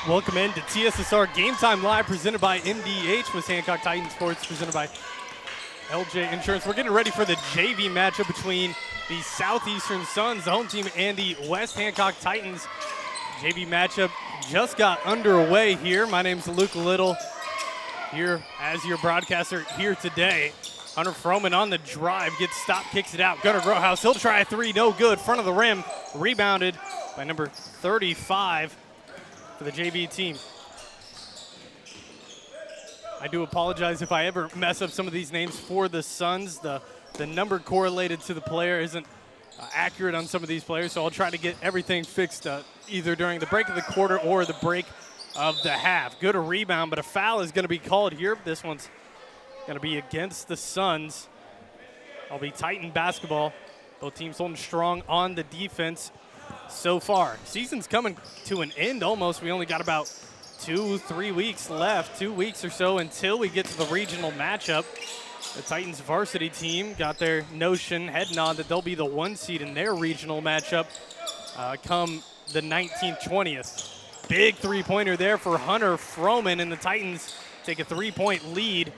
Welcome in to TSSR Game Time Live, presented by MDH with Hancock Titan Sports, presented by LJ Insurance. We're getting ready for the JV matchup between the Southeastern Suns, the home team, and the West Hancock Titans. JV matchup just got underway here. My name's Luke Little, here as your broadcaster here today. Hunter Froman on the drive, gets stopped, kicks it out. Gunnar Grohaus, he'll try a three, no good. Front of the rim, rebounded by number 35 for the JV team. I do apologize if I ever mess up some of these names for the Suns. The number correlated to the player isn't accurate on some of these players, so I'll try to get everything fixed either during the break of the quarter or the break of the half. Good rebound, but a foul is going to be called here. This one's going to be against the Suns. It'll be Titan basketball. Both teams holding strong on the defense so far. Season's coming to an end almost. We only got about 2-3 weeks left, 2 weeks or so until we get to the regional matchup. The Titans varsity team got their notion heading on that they'll be the 1 seed in their regional matchup come the 19th, 20th. Big three-pointer there for Hunter Froman, and the Titans take a 3-point lead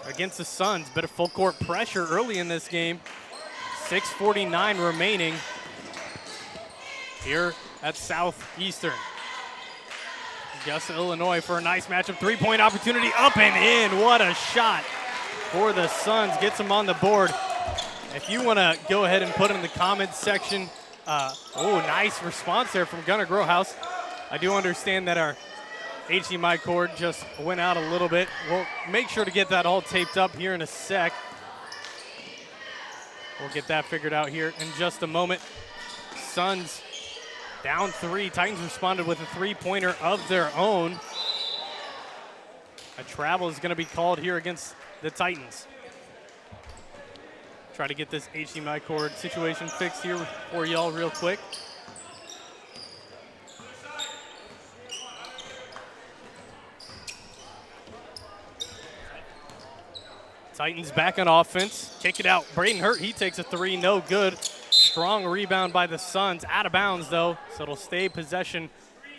against the Suns. Bit of full court pressure early in this game. 6:49 remaining here at Southeastern. Augusta, Illinois for a nice matchup. 3-point opportunity, up and in. What a shot for the Suns. Gets them on the board. If you want to go ahead and put it in the comments section. Nice response there from Gunnar Grohaus. I do understand that our HDMI cord just went out a little bit. We'll make sure to get that all taped up here in a sec. We'll get that figured out here in just a moment. Suns down 3. Titans responded with a 3-pointer of their own. A travel is going to be called here against the Titans. Try to get this HDMI cord situation fixed here for y'all real quick. Titans back on offense. Kick it out. Braden Hurt, he takes a 3, no good. Strong rebound by the Suns. Out of bounds, though, so it'll stay possession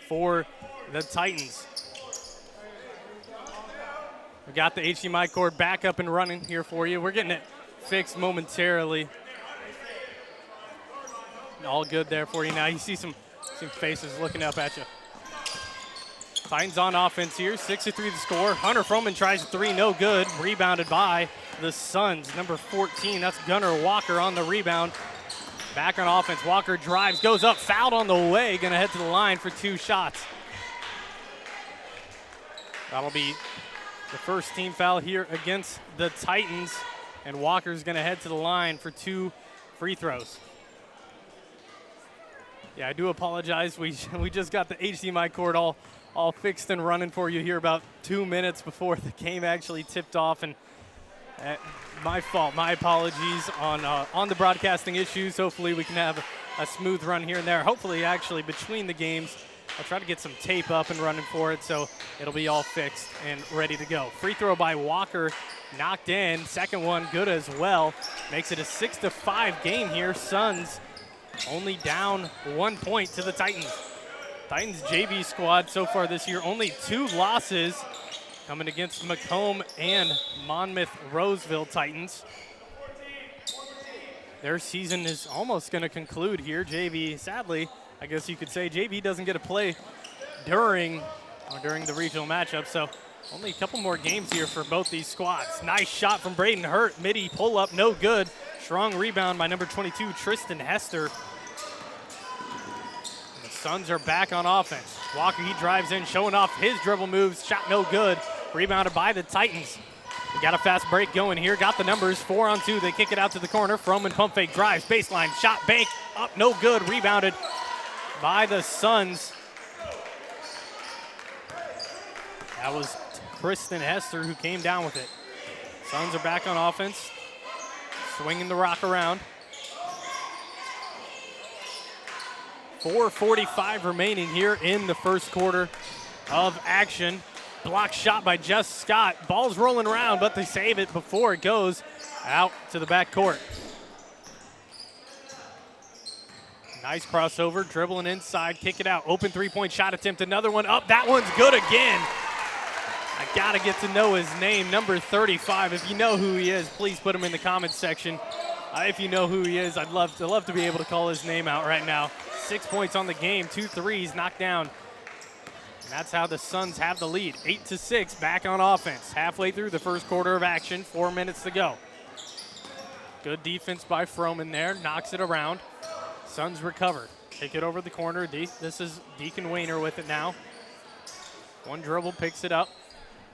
for the Titans. We got the HDMI cord back up and running here for you. We're getting it fixed momentarily. All good there for you. Now you see some faces looking up at you. Titans on offense here. 6-3 the score. Hunter Froman tries a 3, no good. Rebounded by the Suns. Number 14, that's Gunnar Walker on the rebound. Back on offense. Walker drives, goes up, fouled on the way. Gonna head to the line for 2 shots. That'll be the first team foul here against the Titans. And Walker's gonna head to the line for 2 free throws. Yeah, I do apologize. We just got the HDMI cord all fixed and running for you here about 2 minutes before the game actually tipped off, and my fault. My apologies on the broadcasting issues. Hopefully we can have a smooth run here and there. Hopefully, actually, between the games, I'll try to get some tape up and running for it, so it'll be all fixed and ready to go. Free throw by Walker, knocked in. Second one good as well. Makes it a 6-5 game here. Suns only down 1 point to the Titans. Titans JV squad so far this year, only 2 losses coming against Macomb and Monmouth-Roseville Titans. Their season is almost going to conclude here. JV, sadly, I guess you could say JV doesn't get to play during the regional matchup, so only a couple more games here for both these squads. Nice shot from Braden Hurt. Midi pull-up, no good. Strong rebound by number 22, Tristan Hester. Suns are back on offense. Walker, he drives in, showing off his dribble moves. Shot no good. Rebounded by the Titans. We got a fast break going here. Got the numbers, 4-on-2. They kick it out to the corner. Froman pump fake drives, baseline, shot, bank, up, no good. Rebounded by the Suns. That was Tristan Hester who came down with it. Suns are back on offense. Swinging the rock around. 4:45 remaining here in the first quarter of action. Block shot by Jeff Scott. Ball's rolling around, but they save it before it goes out to the back court. Nice crossover, dribbling inside, kick it out. Open three-point shot attempt, another one up. That one's good again. I gotta get to know his name, number 35. If you know who he is, please put him in the comments section. If you know who he is, I'd love to be able to call his name out right now. 6 points on the game, 2 threes knocked down. And that's how the Suns have the lead. 8-6, back on offense. Halfway through the first quarter of action, 4 minutes to go. Good defense by Froman there, knocks it around. Suns recover. Kick it over the corner. This is Deacon Wayner with it now. One dribble, picks it up.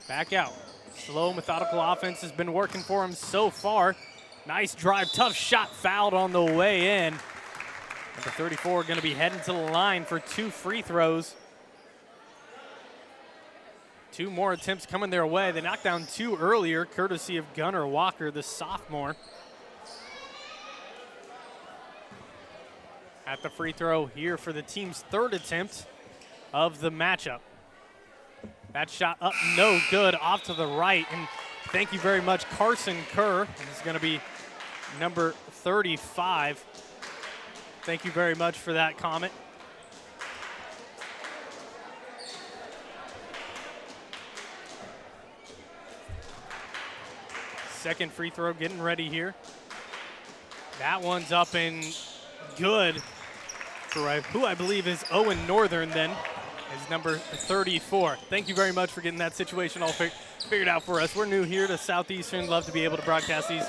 Back out. Slow, methodical offense has been working for him so far. Nice drive, tough shot, fouled on the way in. Number 34 going to be heading to the line for 2 free throws. 2 more attempts coming their way. They knocked down 2 earlier, courtesy of Gunnar Walker, the sophomore. At the free throw here for the team's 3rd attempt of the matchup. That shot up, no good, off to the right. And thank you very much, Carson Kerr. And this is going to be number 35. Thank you very much for that comment. Second free throw getting ready here. That one's up and good for who I believe is Owen Northern then, is number 34. Thank you very much for getting that situation all figured out for us. We're new here to Southeastern. Love to be able to broadcast these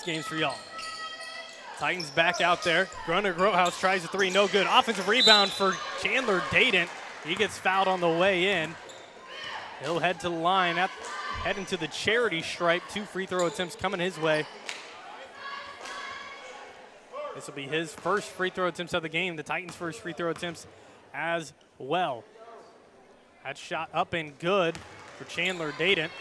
games for y'all. Titans back out there. Gunnar Groothuis tries a 3, no good. Offensive rebound for Chandler Dayton. He gets fouled on the way in. He'll head to the line, heading to the charity stripe. 2 free throw attempts coming his way. This will be his first free throw attempts of the game. The Titans' first free throw attempts as well. That shot up and good for Chandler Dayton.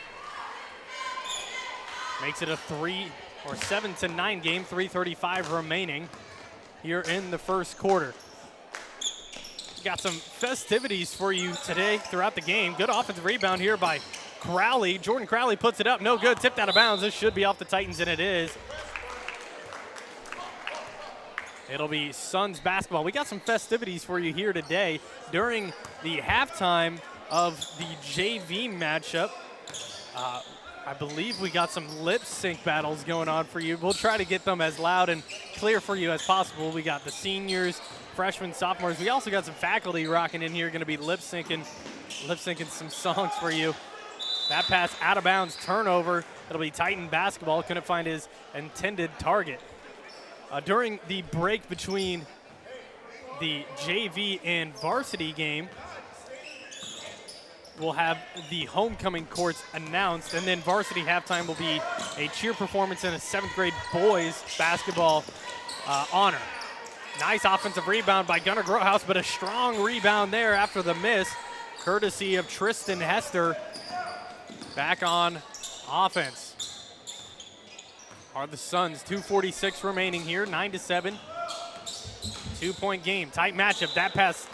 Makes it a 7-9 game, 3:35 remaining here in the first quarter. Got some festivities for you today throughout the game. Good offensive rebound here by Crowley. Jordan Crowley puts it up, no good, tipped out of bounds. This should be off the Titans, and it is. It'll be Suns basketball. We got some festivities for you here today. During the halftime of the JV matchup, I believe we got some lip sync battles going on for you. We'll try to get them as loud and clear for you as possible. We got the seniors, freshmen, sophomores. We also got some faculty rocking in here, going to be lip syncing some songs for you. That pass out of bounds, turnover. It'll be Titan basketball. Couldn't find his intended target. During the break between the JV and varsity game, we'll have the homecoming courts announced, and then varsity halftime will be a cheer performance and a 7th grade boys basketball honor. Nice offensive rebound by Gunnar Groothuis, but a strong rebound there after the miss, courtesy of Tristan Hester. Back on offense are the Suns. 2:46 remaining here, 9-7. 2-point game, tight matchup. That pass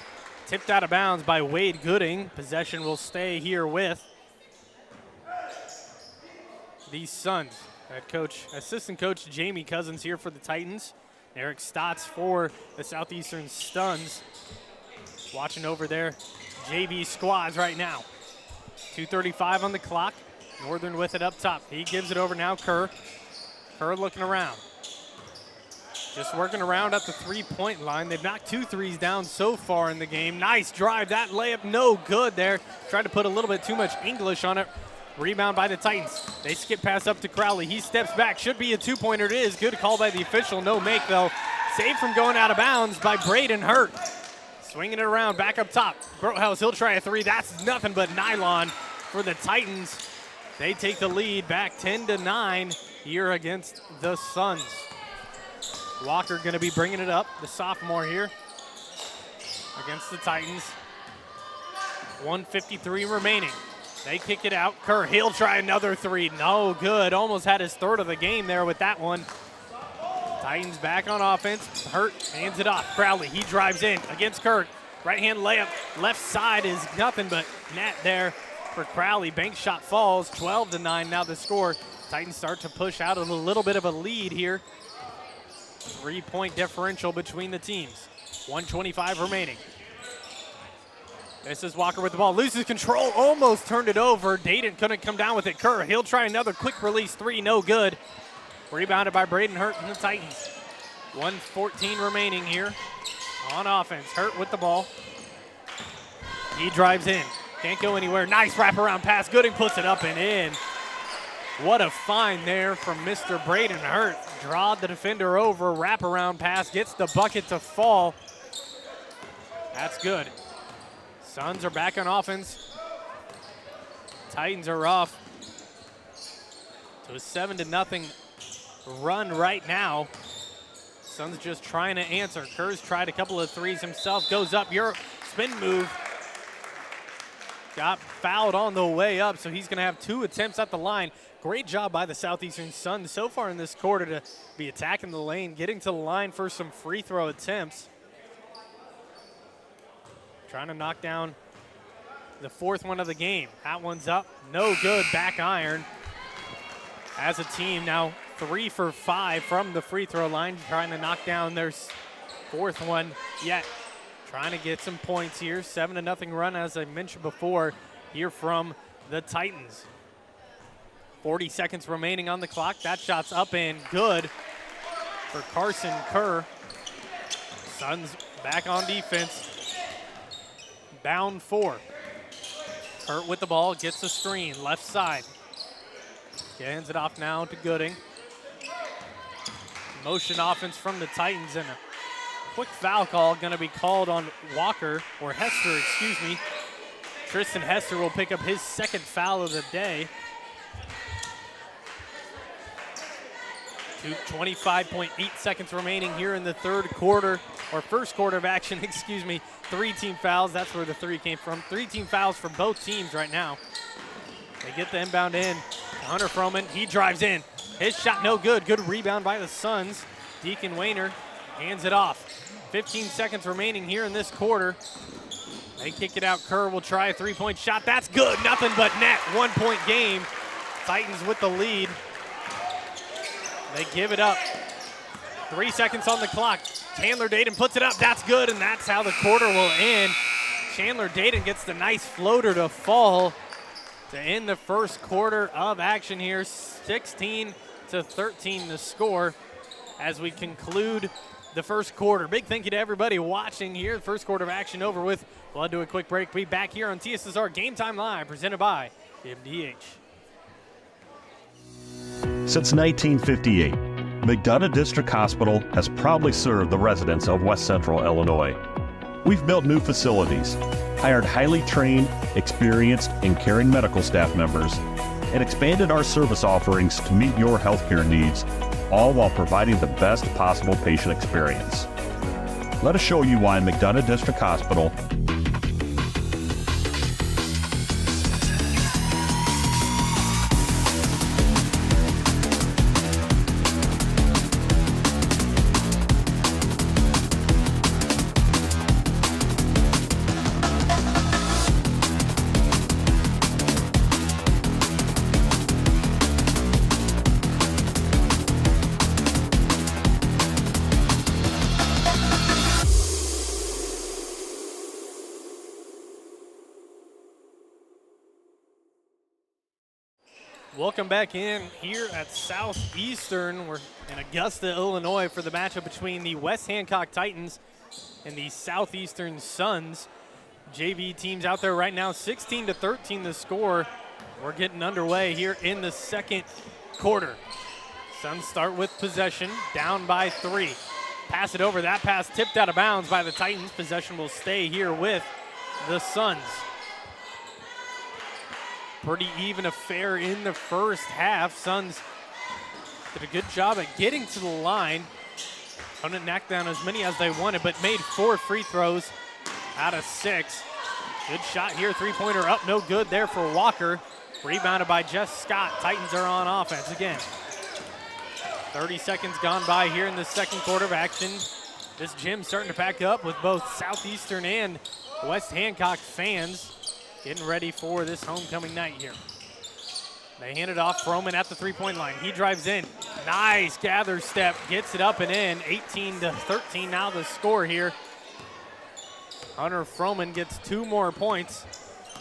tipped out of bounds by Wade Gooding. Possession will stay here with the Suns. Assistant coach Jamie Cousins here for the Titans. Eric Stotts for the Southeastern Stuns. Watching over their JV squads right now. 2:35 on the clock. Northern with it up top. He gives it over now, Kerr. Kerr looking around. Just working around at the 3-point line. They've knocked 2 threes down so far in the game. Nice drive. That layup no good there. Tried to put a little bit too much English on it. Rebound by the Titans. They skip pass up to Crowley. He steps back. Should be a 2-pointer. It is. Good call by the official. No make, though. Saved from going out of bounds by Braden Hurt. Swinging it around. Back up top. Groothuis, he'll try a 3. That's nothing but nylon for the Titans. They take the lead back 10-9 here against the Suns. Walker going to be bringing it up, the sophomore here against the Titans. 1:53 remaining. They kick it out. Kerr, he'll try another 3. No good. Almost had his 3rd of the game there with that one. Titans back on offense. Hurt hands it off. Crowley, he drives in against Kerr. Right hand layup. Left side is nothing but net there for Crowley. Bank shot falls. 12-9 now the score. Titans start to push out a little bit of a lead here. 3-point differential between the teams. 1:25 remaining. This is Walker with the ball, loses control, almost turned it over. Dayton couldn't come down with it. Kerr, he'll try another quick release three, no good. Rebounded by Braden Hurt and the Titans. 1:14 remaining here on offense. Hurt with the ball. He drives in, can't go anywhere. Nice wraparound pass, Gooding puts it up and in. What a find there from Mr. Braden Hurt. Drawed the defender over, wraparound pass, gets the bucket to fall. That's good. Suns are back on offense. Titans are off to a 7-0 run right now. Suns just trying to answer. Kerr's tried a couple of threes himself, goes up, your spin move. Got fouled on the way up, so he's gonna have 2 attempts at the line. Great job by the Southeastern Suns so far in this quarter to be attacking the lane, getting to the line for some free throw attempts. Trying to knock down the 4th one of the game. That one's up, no good, back iron. As a team now 3 for 5 from the free throw line, trying to knock down their 4th one yet. Trying to get some points here. 7-0 run, as I mentioned before, here from the Titans. 40 seconds remaining on the clock. That shot's up and good for Carson Kerr. Suns back on defense. Down 4. Hurt with the ball, gets the screen, left side. Hands it off now to Gooding. Motion offense from the Titans, and a quick foul call going to be called on Walker, or Hester, excuse me. Tristan Hester will pick up his 2nd foul of the day. 25.8 seconds remaining here in the 3rd quarter, or 1st quarter of action, excuse me. 3 team fouls, that's where the 3 came from. 3 team fouls for both teams right now. They get the inbound in. Hunter Froman, he drives in. His shot no good. Good rebound by the Suns. Deacon Wayner hands it off. 15 seconds remaining here in this quarter. They kick it out. Kerr will try a 3-point shot. That's good. Nothing but net. 1-point game. Titans with the lead. They give it up. 3 seconds on the clock. Chandler Dayton puts it up. That's good, and that's how the quarter will end. Chandler Dayton gets the nice floater to fall to end the 1st quarter of action here. 16-13 the score as we conclude the 1st quarter. Big thank you to everybody watching here. The 1st quarter of action over with. We'll do a quick break. Be back here on TSSR Game Time Live, presented by MDH. Since 1958, McDonough District Hospital has proudly served the residents of West Central Illinois. We've built new facilities, hired highly trained, experienced, and caring medical staff members, and expanded our service offerings to meet your healthcare needs, all while providing the best possible patient experience. Let us show you why McDonough District Hospital Welcome back in here at Southeastern. We're in Augusta, Illinois for the matchup between the West Hancock Titans and the Southeastern Suns. JV teams out there right now, 16-13 the score. We're getting underway here in the 2nd quarter. Suns start with possession, down by 3. Pass it over, that pass tipped out of bounds by the Titans. Possession will stay here with the Suns. Pretty even affair in the 1st half. Suns did a good job at getting to the line. Couldn't knock down as many as they wanted, but made 4 free throws out of 6. Good shot here, 3-pointer up, no good there for Walker. Rebounded by Jess Scott. Titans are on offense again. 30 seconds gone by here in the 2nd quarter of action. This gym's starting to pack up with both Southeastern and West Hancock fans getting ready for this homecoming night here. They hand it off. Froman at the 3-point line. He drives in. Nice gather step. Gets it up and in. 18-13 now the score here Hunter Froman gets 2 more points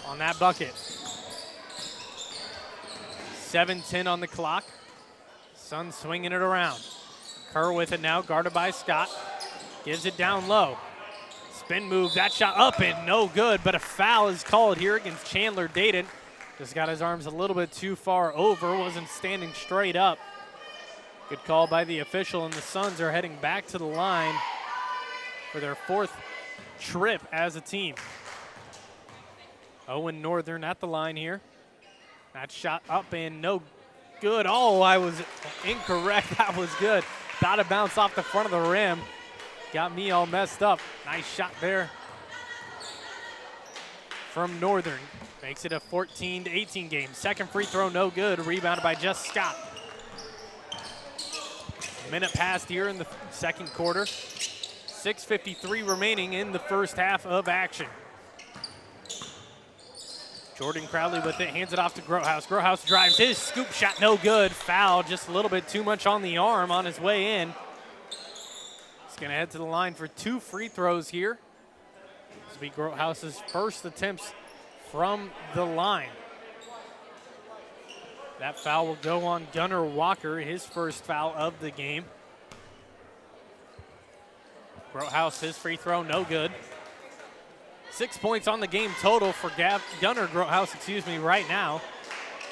on that bucket. 7:10 on the clock. Suns swinging it around. Kerr with it now, guarded by Scott. Gives it down low. Spin move, that shot up and no good, but a foul is called here against Chandler Dayton. Just got his arms a little bit too far over, wasn't standing straight up. Good call by the official, and the Suns are heading back to the line for their 4th trip as a team. Owen Northern at the line here. That shot up and no good. Oh, I was incorrect. That was good. About to bounce off the front of the rim. Got me all messed up. Nice shot there from Northern. Makes it a 14-18 game. Second free throw, no good. Rebounded by Jess Scott. Minute passed here in the second quarter. 6:53 remaining in the first half of action. Jordan Crowley with it, hands it off to Grothaus. Grothaus drives his scoop shot, no good. Foul, just a little bit too much on the arm on his way in. He's gonna head to the line for 2 free throws here. This will be Grothaus's first attempts from the line. That foul will go on Gunnar Walker, his first foul of the game. Grothaus, his free throw, no good. 6 points on the game total for Gunnar Grothaus, right now.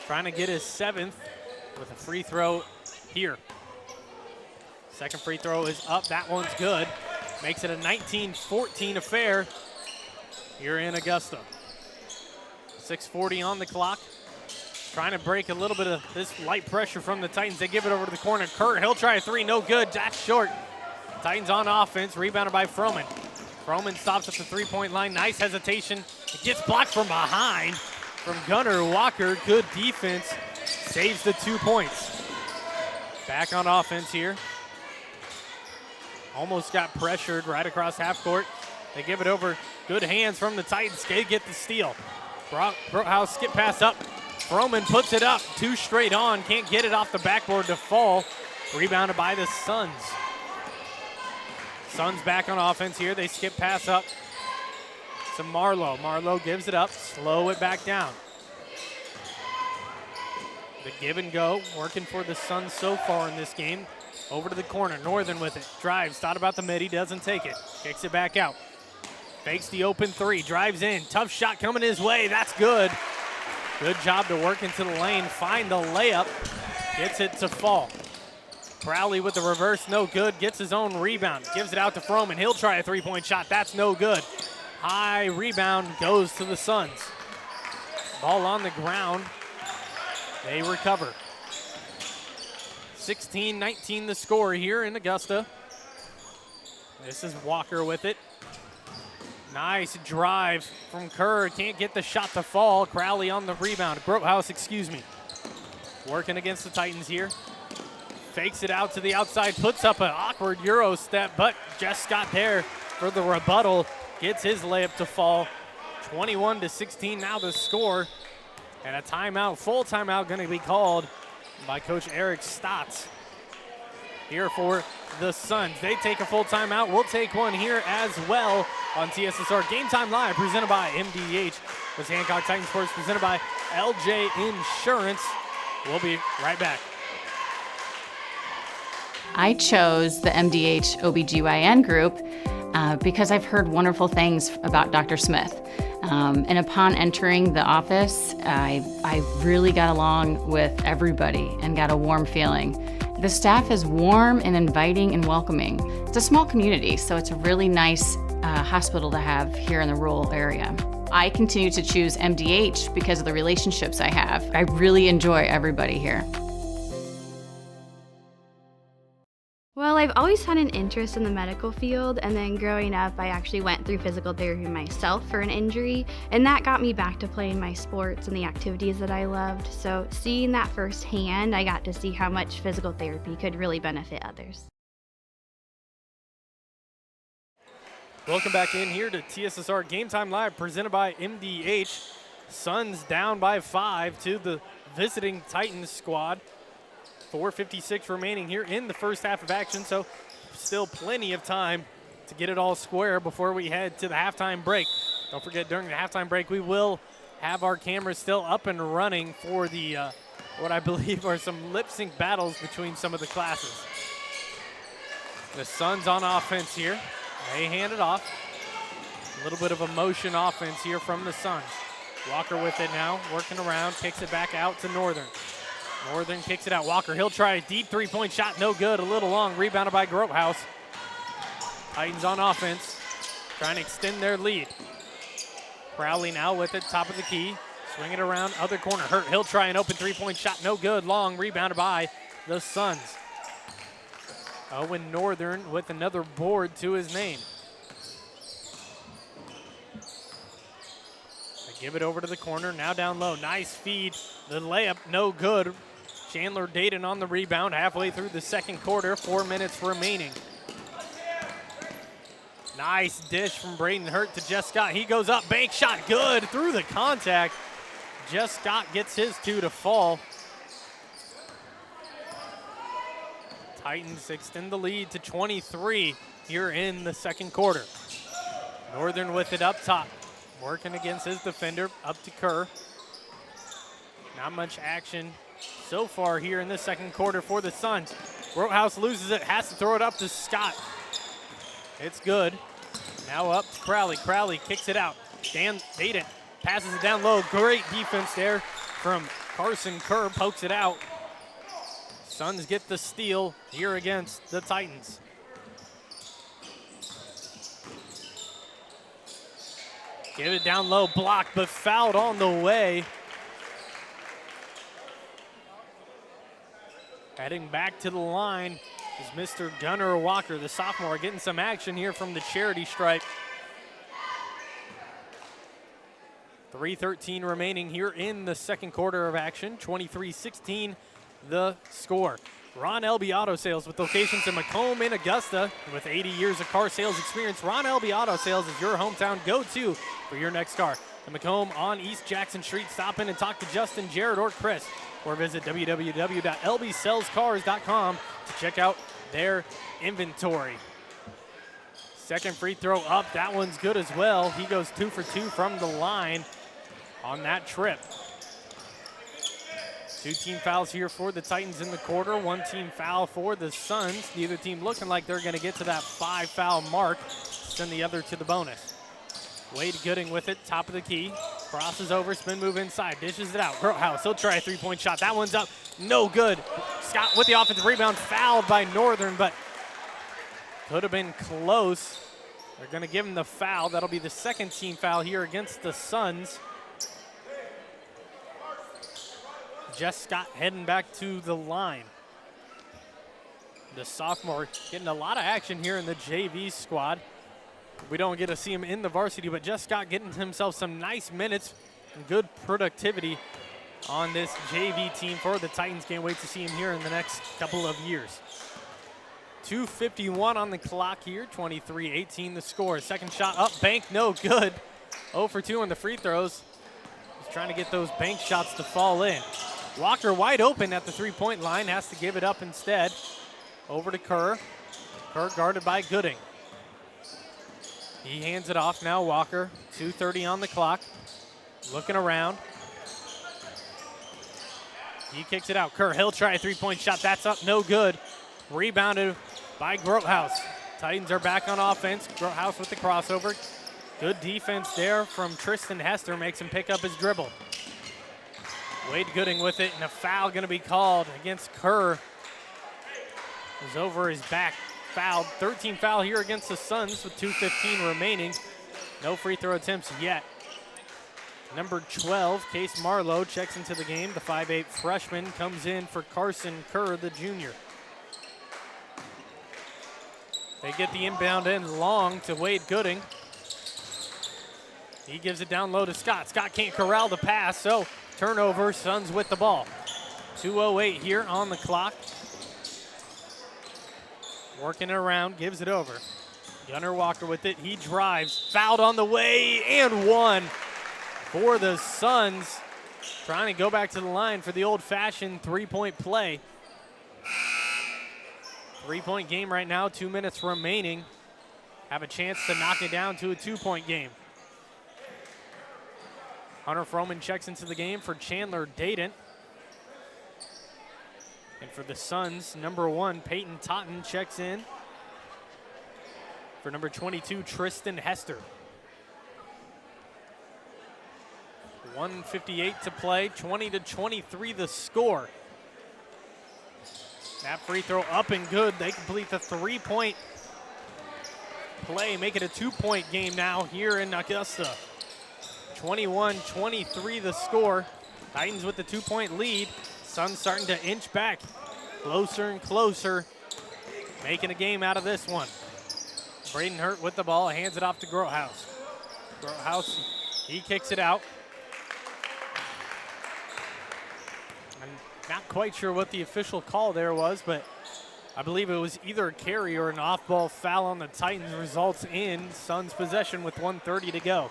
Trying to get his 7th with a free throw here. Second free throw is up, that one's good. Makes it a 19-14 affair here in Augusta. 6:40 on the clock. Trying to break a little bit of this light pressure from the Titans. They give it over to the corner. Kurt, he'll try a 3, no good. That's short. Titans on offense, rebounded by Froman. Froman stops at the 3-point line. Nice hesitation. It gets blocked from behind from Gunnar Walker. Good defense. Saves the 2 points. Back on offense here. Almost got pressured right across half court. They give it over. Good hands from the Titans. They get the steal. Grothaus skip pass up. Froman puts it up. 2 straight on. Can't get it off the backboard to fall. Rebounded by the Suns. Suns back on offense here. They skip pass up to Marlowe. Marlowe gives it up. Slow it back down. The give and go working for the Suns so far in this game. Over to the corner. Northern with it. Drives. Thought about the mid. He doesn't take it. Kicks it back out. Fakes the open 3. Drives in. Tough shot coming his way. That's good. Good job to work into the lane. Find the layup. Gets it to fall. Crowley with the reverse, no good. Gets his own rebound. Gives it out to Froman. He'll try a 3-point shot. That's no good. High rebound goes to the Suns. Ball on the ground. They recover. 16-19 the score here in Augusta. This is Walker with it. Nice drive from Kerr. Can't get the shot to fall. Crowley on the rebound. Grothaus, working against the Titans here. Fakes it out to the outside, puts up an awkward Euro step, but Jess Scott there for the rebuttal. Gets his layup to fall. 21-16 now the score. And a timeout, full timeout going to be called by Coach Eric Stotts here for the Suns. They take a full timeout. We'll take one here as well on TSSR Game Time Live, presented by MDH. This Hancock Titan Sports presented by LJ Insurance. We'll be right back. I chose the MDH OBGYN group because I've heard wonderful things about Dr. Smith. And upon entering the office, I really got along with everybody and got a warm feeling. The staff is warm and inviting and welcoming. It's a small community, so it's a really nice hospital to have here in the rural area. I continue to choose MDH because of the relationships I have. I really enjoy everybody here. Well, I've always had an interest in the medical field, and then growing up, I actually went through physical therapy myself for an injury, and that got me back to playing my sports and the activities that I loved. So seeing that firsthand, I got to see how much physical therapy could really benefit others. Welcome back in here to TSSR Game Time Live, presented by MDH. Suns down by 5 to the visiting Titans squad. 4:56 remaining here in the first half of action, so still plenty of time to get it all square before we head to the halftime break. Don't forget, during the halftime break, we will have our cameras still up and running for the what I believe are some lip sync battles between some of the classes. The Suns on offense here. They hand it off. A little bit of a motion offense here from the Suns. Walker with it now, working around, kicks it back out to Northern. Northern kicks it out. Walker, he'll try a deep three-point shot, no good, a little long, rebounded by Grothaus. Titans on offense, trying to extend their lead. Crowley now with it, top of the key. Swing it around, other corner, Hurt. He'll try an open three-point shot, no good, long, rebounded by the Suns. Owen Northern with another board to his name. They give it over to the corner, now down low, nice feed. The layup, no good. Chandler Dayton on the rebound halfway through the second quarter, 4 minutes remaining. Nice dish from Braden Hurt to Jess Scott. He goes up, bank shot, good through the contact. Jess Scott gets his two to fall. Titans extend the lead to 23 here in the second quarter. Northern with it up top, working against his defender, up to Kerr. Not much action so far here in the second quarter for the Suns. Grothaus loses it, has to throw it up to Scott. It's good. Now up to Crowley. Crowley kicks it out. Dan Dayton passes it down low. Great defense there from Carson Kerr, pokes it out. Suns get the steal here against the Titans. Give it down low, blocked, but fouled on the way. Heading back to the line is Mr. Gunnar Walker, the sophomore, getting some action here from the charity stripe. 3:13 remaining here in the second quarter of action. 23-16 the score. Ron Elby Auto Sales with locations in Macomb and Augusta. With 80 years of car sales experience, Ron Elby Auto Sales is your hometown go-to for your next car. In Macomb on East Jackson Street, stop in and talk to Justin, Jared, or Chris, or visit www.lbsellscars.com to check out their inventory. Second free throw up, that one's good as well. He goes 2 for 2 from the line on that trip. 2 team fouls here for the Titans in the quarter, 1 team foul for the Suns. Neither team looking like they're gonna get to that 5 foul mark, send the other to the bonus. Wade Gooding with it, top of the key, crosses over, spin move inside, dishes it out. Grothaus, he'll try a three-point shot. That one's up, no good. Scott with the offensive rebound, fouled by Northern, but could have been close. They're gonna give him the foul. That'll be the second team foul here against the Suns. Jess Scott heading back to the line. The sophomore getting a lot of action here in the JV squad. We don't get to see him in the varsity, but Jess Scott getting himself some nice minutes and good productivity on this JV team for the Titans. Can't wait to see him here in the next couple of years. 2:51 on the clock here, 23-18 the score. Second shot up, bank, no good. 0 for 2 on the free throws. He's trying to get those bank shots to fall in. Walker wide open at the three-point line, has to give it up instead. Over to Kerr. Kerr guarded by Gooding. He hands it off now, Walker. 2:30 on the clock. Looking around. He kicks it out. Kerr, he'll try a three-point shot. That's up, no good. Rebounded by Grothaus. Titans are back on offense. Grothaus with the crossover. Good defense there from Tristan Hester, makes him pick up his dribble. Wade Gooding with it, and a foul gonna be called against Kerr. Is over his back, fouled. 13 foul here against the Suns with 2:15 remaining. No free throw attempts yet. Number 12, Case Marlowe, checks into the game. The 5'8 freshman comes in for Carson Kerr, the junior. They get the inbound end long to Wade Gooding. He gives it down low to Scott. Scott can't corral the pass, so turnover, Suns with the ball. 2:08 here on the clock. Working it around, gives it over. Gunnar Walker with it, he drives, fouled on the way, and one for the Suns. Trying to go back to the line for the old-fashioned three-point play. Three-point game right now, 2 minutes remaining. have a chance to knock it down to a 2-point game. Hunter Froman checks into the game for Chandler Dayton. And for the Suns, number 1, Peyton Totten checks in for number 22, Tristan Hester. 1:58 to play, 20-23 the score. That free throw up and good. They complete the 3-point play, make it a 2-point game now here in Augusta. 21-23 the score. Titans with the 2-point lead. Suns starting to inch back. Closer and closer. Making a game out of this one. Braden Hurt with the ball, hands it off to Grotehouse. Grotehouse, he kicks it out. I'm not quite sure what the official call there was, but I believe it was either a carry or an off-ball foul on the Titans, results in Suns possession with 1:30 to go.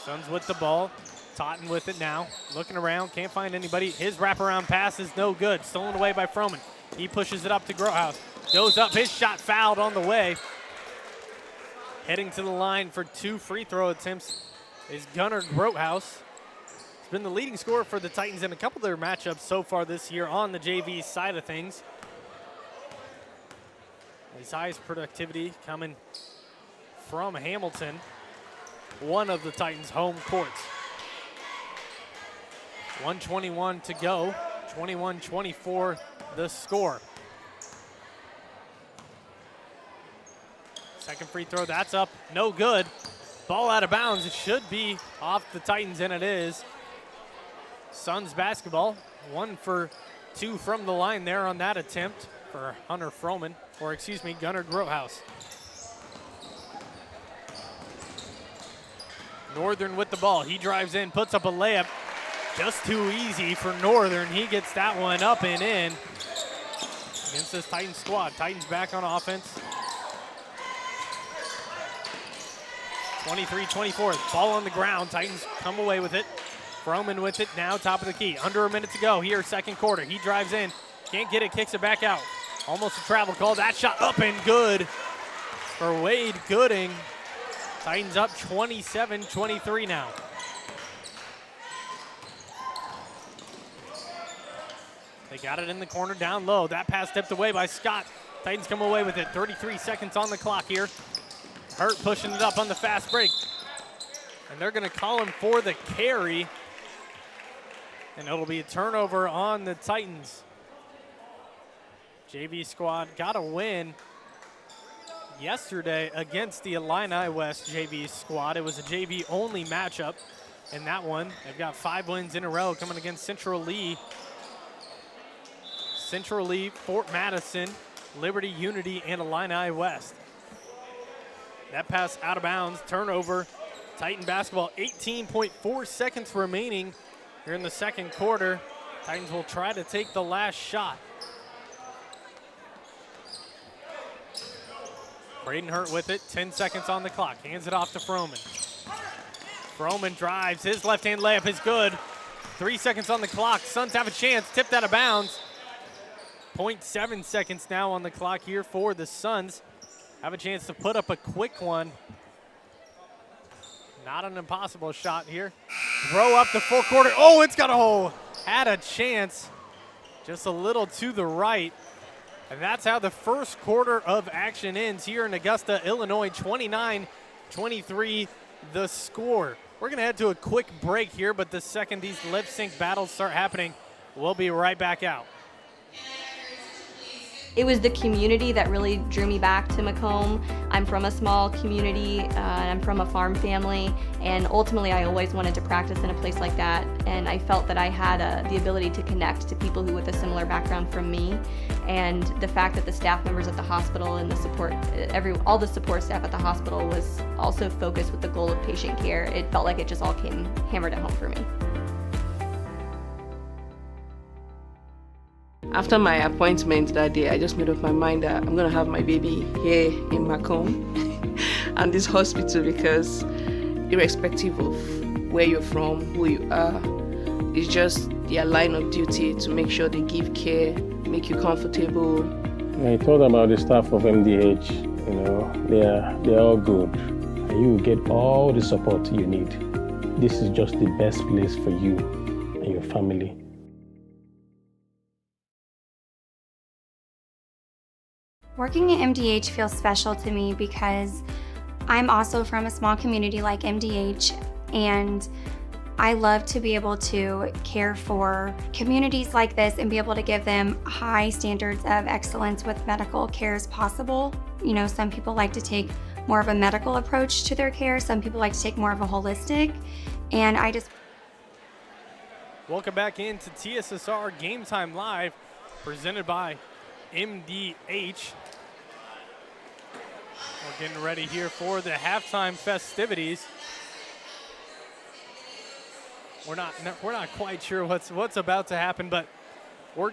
Suns with the ball. Totten with it now. Looking around, can't find anybody. His wraparound pass is no good. Stolen away by Froman. He pushes it up to Grotehouse. Goes up, his shot fouled on the way. Heading to the line for 2 free throw attempts is Gunnar Grotehouse. He's been the leading scorer for the Titans in a couple of their matchups so far this year on the JV side of things. His highest productivity coming from Hamilton, one of the Titans' home courts. 1:21 to go, 21-24 the score. Second free throw, that's up, no good. Ball out of bounds, it should be off the Titans, and it is. Suns basketball, 1 for 2 from the line there on that attempt for Hunter Froman, or excuse me, Gunnar Grotehouse. Northern with the ball, he drives in, puts up a layup. Just too easy for Northern. He gets that one up and in against this Titans squad. Titans back on offense. 23-24, ball on the ground. Titans come away with it. Froman with it now, top of the key. Under a minute to go here, second quarter. He drives in, can't get it, kicks it back out. Almost a travel call. That shot up and good for Wade Gooding. Titans up 27-23 now. They got it in the corner down low. That pass tipped away by Scott. Titans come away with it. 33 seconds on the clock here. Hurt pushing it up on the fast break. And they're going to call him for the carry. And it'll be a turnover on the Titans. JV squad got a win yesterday against the Illini West JV squad. It was a JV only matchup in that one. They've got 5 wins in a row coming against Central Lee, Fort Madison, Liberty Unity, and Illini West. That pass out of bounds, turnover. Titan basketball, 18.4 seconds remaining here in the second quarter. Titans will try to take the last shot. Braden Hurt with it, 10 seconds on the clock. Hands it off to Froman. Froman drives, his left-hand layup is good. 3 seconds on the clock, Suns have a chance, tipped out of bounds. 0.7 seconds now on the clock here for the Suns. Have a chance to put up a quick one. Not an impossible shot here. Throw up the full quarter. Oh, it's got a hole. Had a chance. Just a little to the right. And that's how the first quarter of action ends here in Augusta, Illinois. 29-23 the score. We're going to head to a quick break here, but the second these lip sync battles start happening, we'll be right back out. It was the community that really drew me back to Macomb. I'm from a small community, and I'm from a farm family, and ultimately I always wanted to practice in a place like that, and I felt that I had the ability to connect to people who with a similar background from me, and the fact that the staff members at the hospital and the support, all the support staff at the hospital was also focused with the goal of patient care. It felt like it just all came hammered at home for me. After my appointment that day, I just made up my mind that I'm going to have my baby here in Macomb and this hospital, because irrespective of where you're from, who you are, it's just their line of duty to make sure they give care, make you comfortable. I told about the staff of MDH, they're all good. And you will get all the support you need. This is just the best place for you and your family. Working at MDH feels special to me because I'm also from a small community like MDH, and I love to be able to care for communities like this and be able to give them high standards of excellence with medical care as possible. Some people like to take more of a medical approach to their care. Some people like to take more of a holistic, and I just... Welcome back into TSSR Game Time Live, presented by MDH. We're getting ready here for the halftime festivities. We're not quite sure what's about to happen, but I'm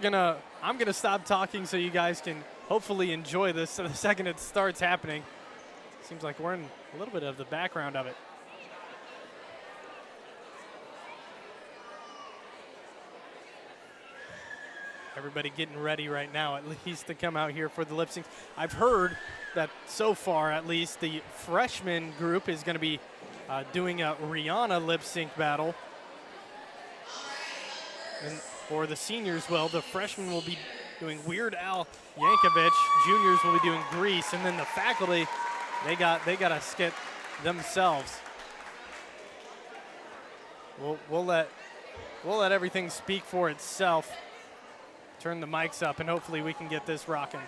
gonna stop talking so you guys can hopefully enjoy this the second it starts happening. Seems like we're in a little bit of the background of it. Everybody getting ready right now, at least to come out here for the lip sync. I've heard that so far, at least, the freshman group is going to be doing a Rihanna lip sync battle. And for the seniors, well, the freshmen will be doing Weird Al Yankovic. Juniors will be doing Grease, and then the faculty, they got a skit themselves. We'll let everything speak for itself. Turn the mics up, and hopefully we can get this rocking.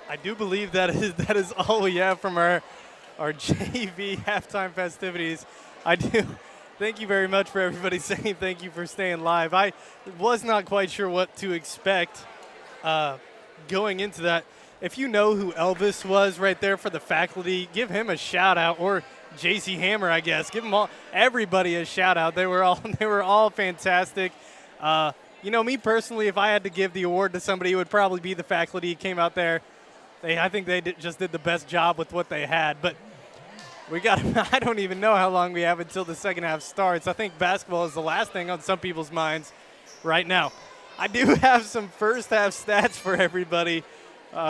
I do believe that is all we have from our JV halftime festivities. I do. Thank you very much for everybody saying thank you for staying live. I was not quite sure what to expect going into that. If you know who Elvis was right there for the faculty, give him a shout out, or JC Hammer, I guess. Give them everybody a shout out. They were all fantastic. Me personally, if I had to give the award to somebody, it would probably be the faculty who came out there. I think they just did the best job with what they had. But I don't even know how long we have until the second half starts. I think basketball is the last thing on some people's minds right now. I do have some first half stats for everybody.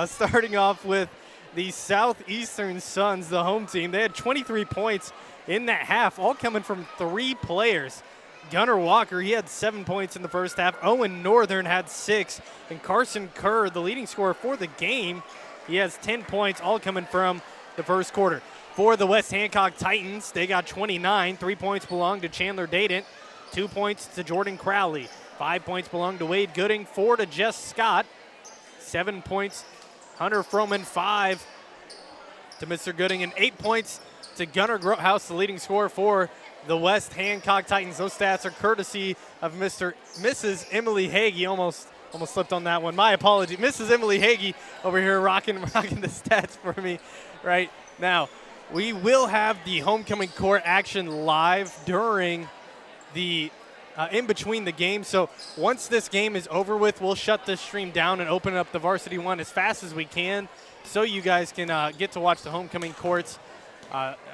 Starting off with the Southeastern Suns, the home team. They had 23 points in that half, all coming from 3 players. Gunnar Walker, he had 7 points in the first half. Owen Northern had 6. And Carson Kerr, the leading scorer for the game, he has 10 points, all coming from the first quarter. For the West Hancock Titans, they got 29. 3 points belong to Chandler Dadent. 2 points to Jordan Crowley. 5 points belong to Wade Gooding. 4 to Jess Scott. 7 points, Hunter Froman. 5 to Mr. Gooding. And 8 points to Gunnar Grothaus, the leading scorer for the West Hancock Titans. Those stats are courtesy of Mrs. Emily Hagee. Almost slipped on that one. My apology. Mrs. Emily Hagee over here rocking the stats for me right now. We will have the homecoming court action live during the in between the games. So once this game is over with, we'll shut this stream down and open up the varsity one as fast as we can so you guys can get to watch the homecoming courts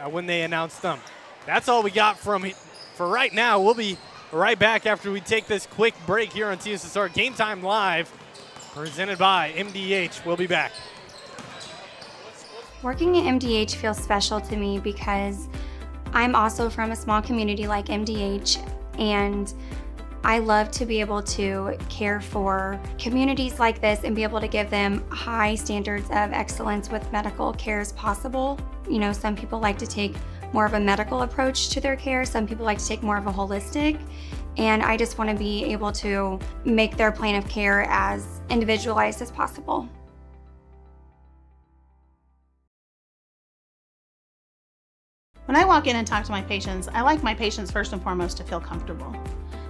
when they announce them. That's all we got for right now. We'll be right back after we take this quick break here on TSSR Game Time Live, presented by MDH. We'll be back. Working at MDH feels special to me because I'm also from a small community like MDH, and I love to be able to care for communities like this and be able to give them high standards of excellence with medical care as possible. Some people like to take more of a medical approach to their care. Some people like to take more of a holistic. And I just want to be able to make their plan of care as individualized as possible. When I walk in and talk to my patients, I like my patients first and foremost to feel comfortable.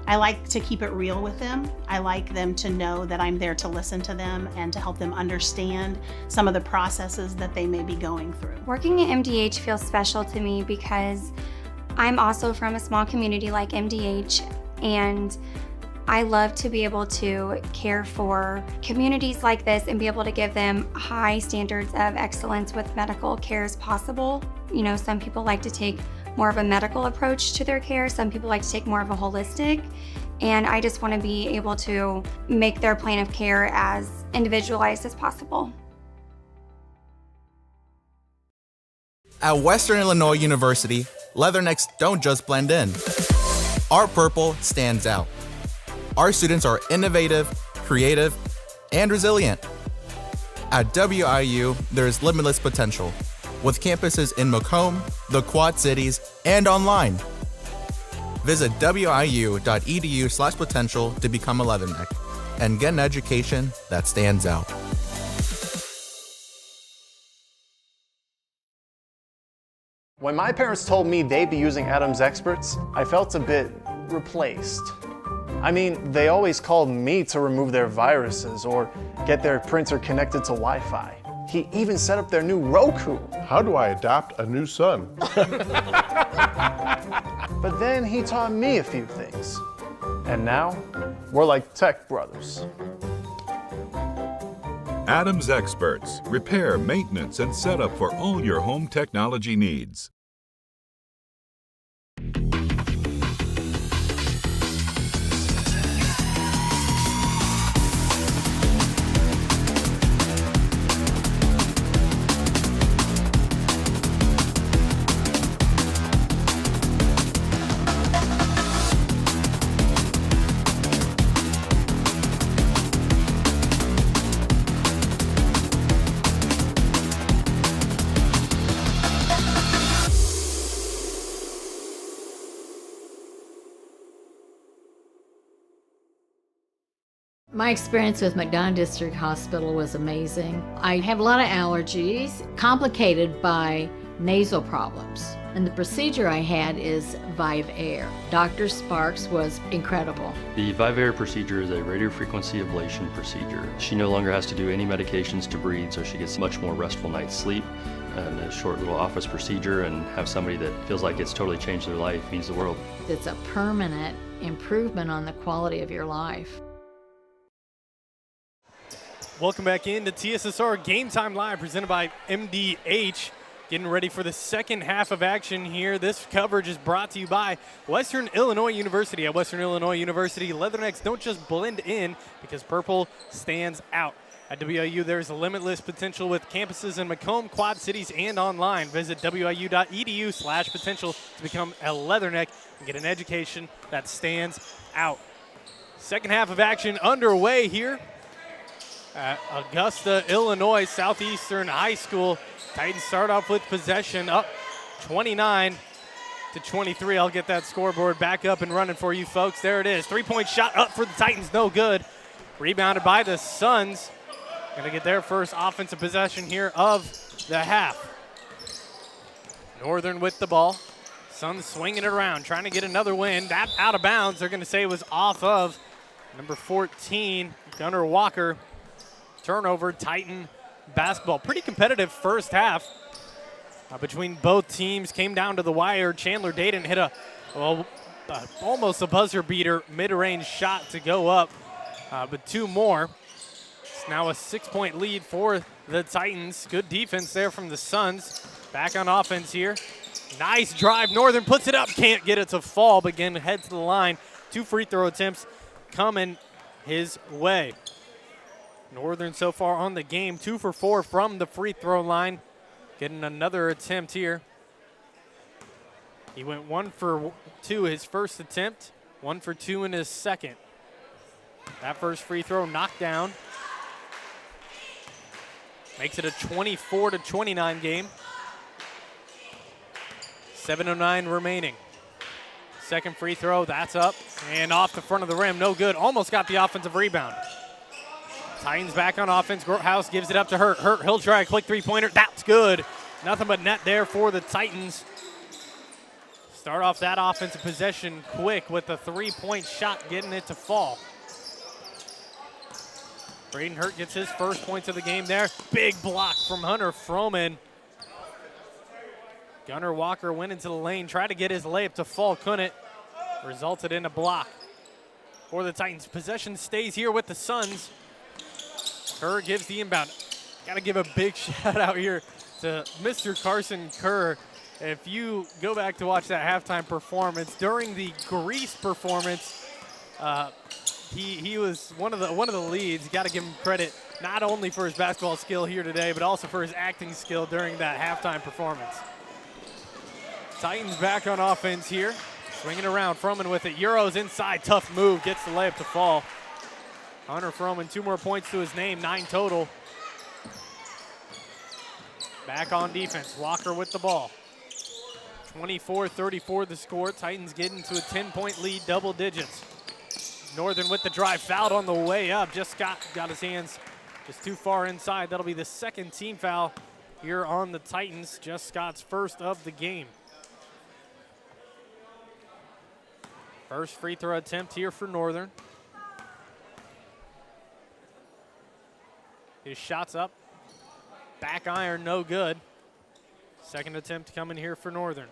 I like to keep it real with them. I like them to know that I'm there to listen to them and to help them understand some of the processes that they may be going through. Working at MDH feels special to me because I'm also from a small community like MDH, and I love to be able to care for communities like this and be able to give them high standards of excellence with medical care as possible. Some people like to take more of a medical approach to their care. Some people like to take more of a holistic. And I just want to be able to make their plan of care as individualized as possible. At Western Illinois University, leathernecks don't just blend in. Our purple stands out. Our students are innovative, creative, and resilient. At WIU, there's limitless potential, with campuses in Macomb, the Quad Cities, and online. Visit wiu.edu/potential to become a leatherneck and get an education that stands out. When my parents told me they'd be using Adams Experts, I felt a bit replaced. I mean, they always called me to remove their viruses or get their printer connected to Wi-Fi. He even set up their new Roku. How do I adopt a new son? But then he taught me a few things. And now, we're like tech brothers. Adams Experts. Repair, maintenance, and setup for all your home technology needs. My experience with McDonough District Hospital was amazing. I have a lot of allergies, complicated by nasal problems. And the procedure I had is Vive Air. Dr. Sparks was incredible. The Vive Air procedure is a radiofrequency ablation procedure. She no longer has to do any medications to breathe, so she gets much more restful night's sleep. And a short little office procedure, and have somebody that feels like it's totally changed their life means the world. It's a permanent improvement on the quality of your life. Welcome back into TSSR Game Time Live, presented by MDH. Getting ready for the second half of action here. This coverage is brought to you by Western Illinois University. At Western Illinois University, Leathernecks don't just blend in, because purple stands out. At WIU, there's limitless potential with campuses in Macomb, Quad Cities, and online. Visit wiu.edu/potential to become a Leatherneck and get an education that stands out. Second half of action underway here at Augusta, Illinois, Southeastern High School. Titans start off with possession, up 29-23. I'll get that scoreboard back up and running for you folks. There it is. Three-point shot up for the Titans, no good. Rebounded by the Suns. Going to get their first offensive possession here of the half. Northern with the ball. Suns swinging it around, trying to get another win. That out of bounds. They're going to say it was off of number 14, Gunnar Walker. Turnover, Titan basketball. Pretty competitive first half between both teams. Came down to the wire. Chandler Dayton hit almost a buzzer beater mid-range shot to go up, but two more. It's now a 6-point lead for the Titans. Good defense there from the Suns. Back on offense here. Nice drive. Northern puts it up. Can't get it to fall, but again, head to the line. 2 free throw attempts coming his way. Northern so far on the game, 2 for 4 from the free throw line. Getting another attempt here. He went 1 for 2 his first attempt, 1 for 2 in his second. That first free throw knocked down. Makes it a 24-29 game. 7:09 remaining. Second free throw, that's up and off the front of the rim, no good. Almost got the offensive rebound. Titans back on offense. Grotehouse gives it up to Hurt. Hurt, he'll try a quick three-pointer. That's good. Nothing but net there for the Titans. Start off that offensive possession quick with a three-point shot, getting it to fall. Braden Hurt gets his first points of the game there. Big block from Hunter Froman. Gunnar Walker went into the lane, tried to get his layup to fall, couldn't. Resulted in a block for the Titans. Possession stays here with the Suns. Kerr gives the inbound. Got to give a big shout out here to Mr. Carson Kerr. If you go back to watch that halftime performance, during the Grease performance, he was one of the leads. You got to give him credit not only for his basketball skill here today, but also for his acting skill during that halftime performance. Titans back on offense here. Swinging around, Froman with it. Euros inside, tough move, gets the layup to fall. Hunter Froman, 2 more points to his name, 9 total. Back on defense, Walker with the ball. 24-34 the score. Titans getting to a 10-point lead, double digits. Northern with the drive, fouled on the way up. Just got his hands just too far inside. That'll be the second team foul here on the Titans. Just Scott's first of the game. First free throw attempt here for Northern. His shot's up. Back iron, no good. Second attempt coming here for Northern.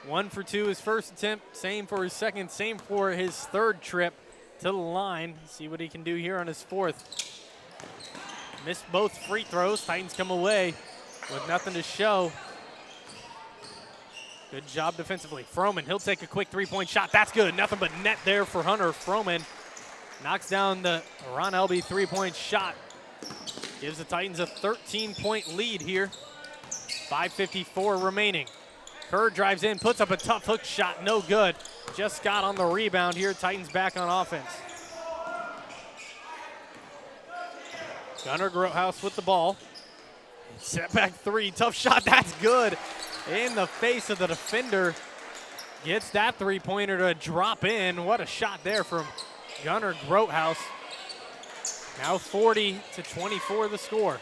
1 for 2 his first attempt, same for his second, same for his third trip to the line. See what he can do here on his fourth. Missed both free throws. Titans come away with nothing to show. Good job defensively. Froman, he'll take a quick three-point shot. That's good. Nothing but net there for Hunter Froman. Knocks down the Ron Elby three-point shot. Gives the Titans a 13-point lead here. 5:54 remaining. Kerr drives in, puts up a tough hook shot, no good. Just got on the rebound here. Titans back on offense. Gunnar Grotehouse with the ball. Set back three, tough shot, that's good. In the face of the defender. Gets that three-pointer to drop in. What a shot there from Gunnar Grotehouse. Now 40-24 the score.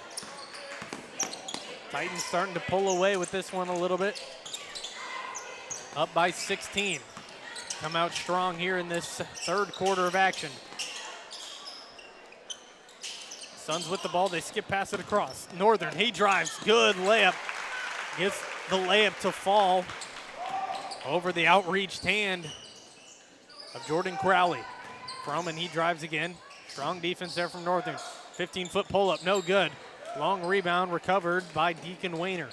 Titans starting to pull away with this one a little bit. Up by 16. Come out strong here in this third quarter of action. Suns with the ball, they skip past it across. Northern, he drives, good layup. Gets the layup to fall over the outreached hand of Jordan Crowley. Froman, he drives again. Strong defense there from Northern. 15-foot pull-up, no good. Long rebound recovered by Deacon Wayner.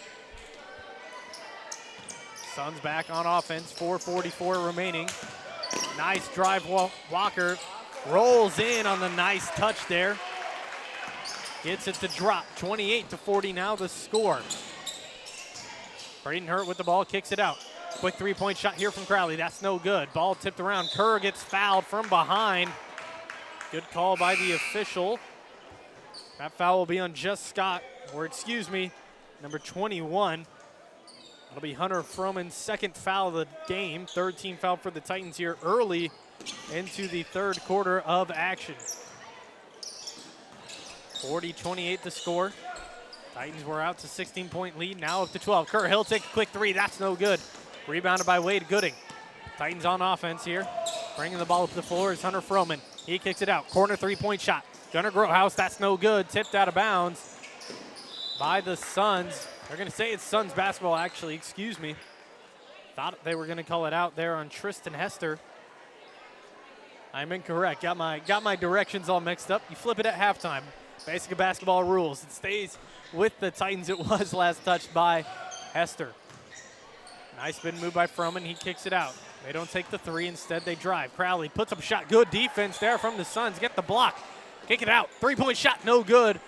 Suns back on offense, 4:44 remaining. Nice drive, Walker rolls in on the nice touch there. Gets it to drop, 28-40 now the score. Braden Hurt with the ball, kicks it out. Quick three-point shot here from Crowley, that's no good. Ball tipped around, Kerr gets fouled from behind. Good call by the official. That foul will be on number 21. That'll be Hunter Froman's second foul of the game. Third team foul for the Titans here early into the third quarter of action. 40-28 the score. Titans were out to 16-point lead, now up to 12. Kerr, he'll take a quick three, that's no good. Rebounded by Wade Gooding. Titans on offense here. Bringing the ball up the floor is Hunter Froman. He kicks it out, corner three-point shot. Gunnar Grotehouse, that's no good. Tipped out of bounds by the Suns. They're going to say it's Suns basketball, actually, excuse me. Thought they were going to call it out there on Tristan Hester. I'm incorrect. Got my directions all mixed up. You flip it at halftime. Basic basketball rules. It stays with the Titans. It was last touched by Hester. Nice spin move by Froman. He kicks it out. They don't take the three. Instead, they drive. Crowley puts up a shot. Good defense there from the Suns. Get the block. Kick it out. Three-point shot. No good.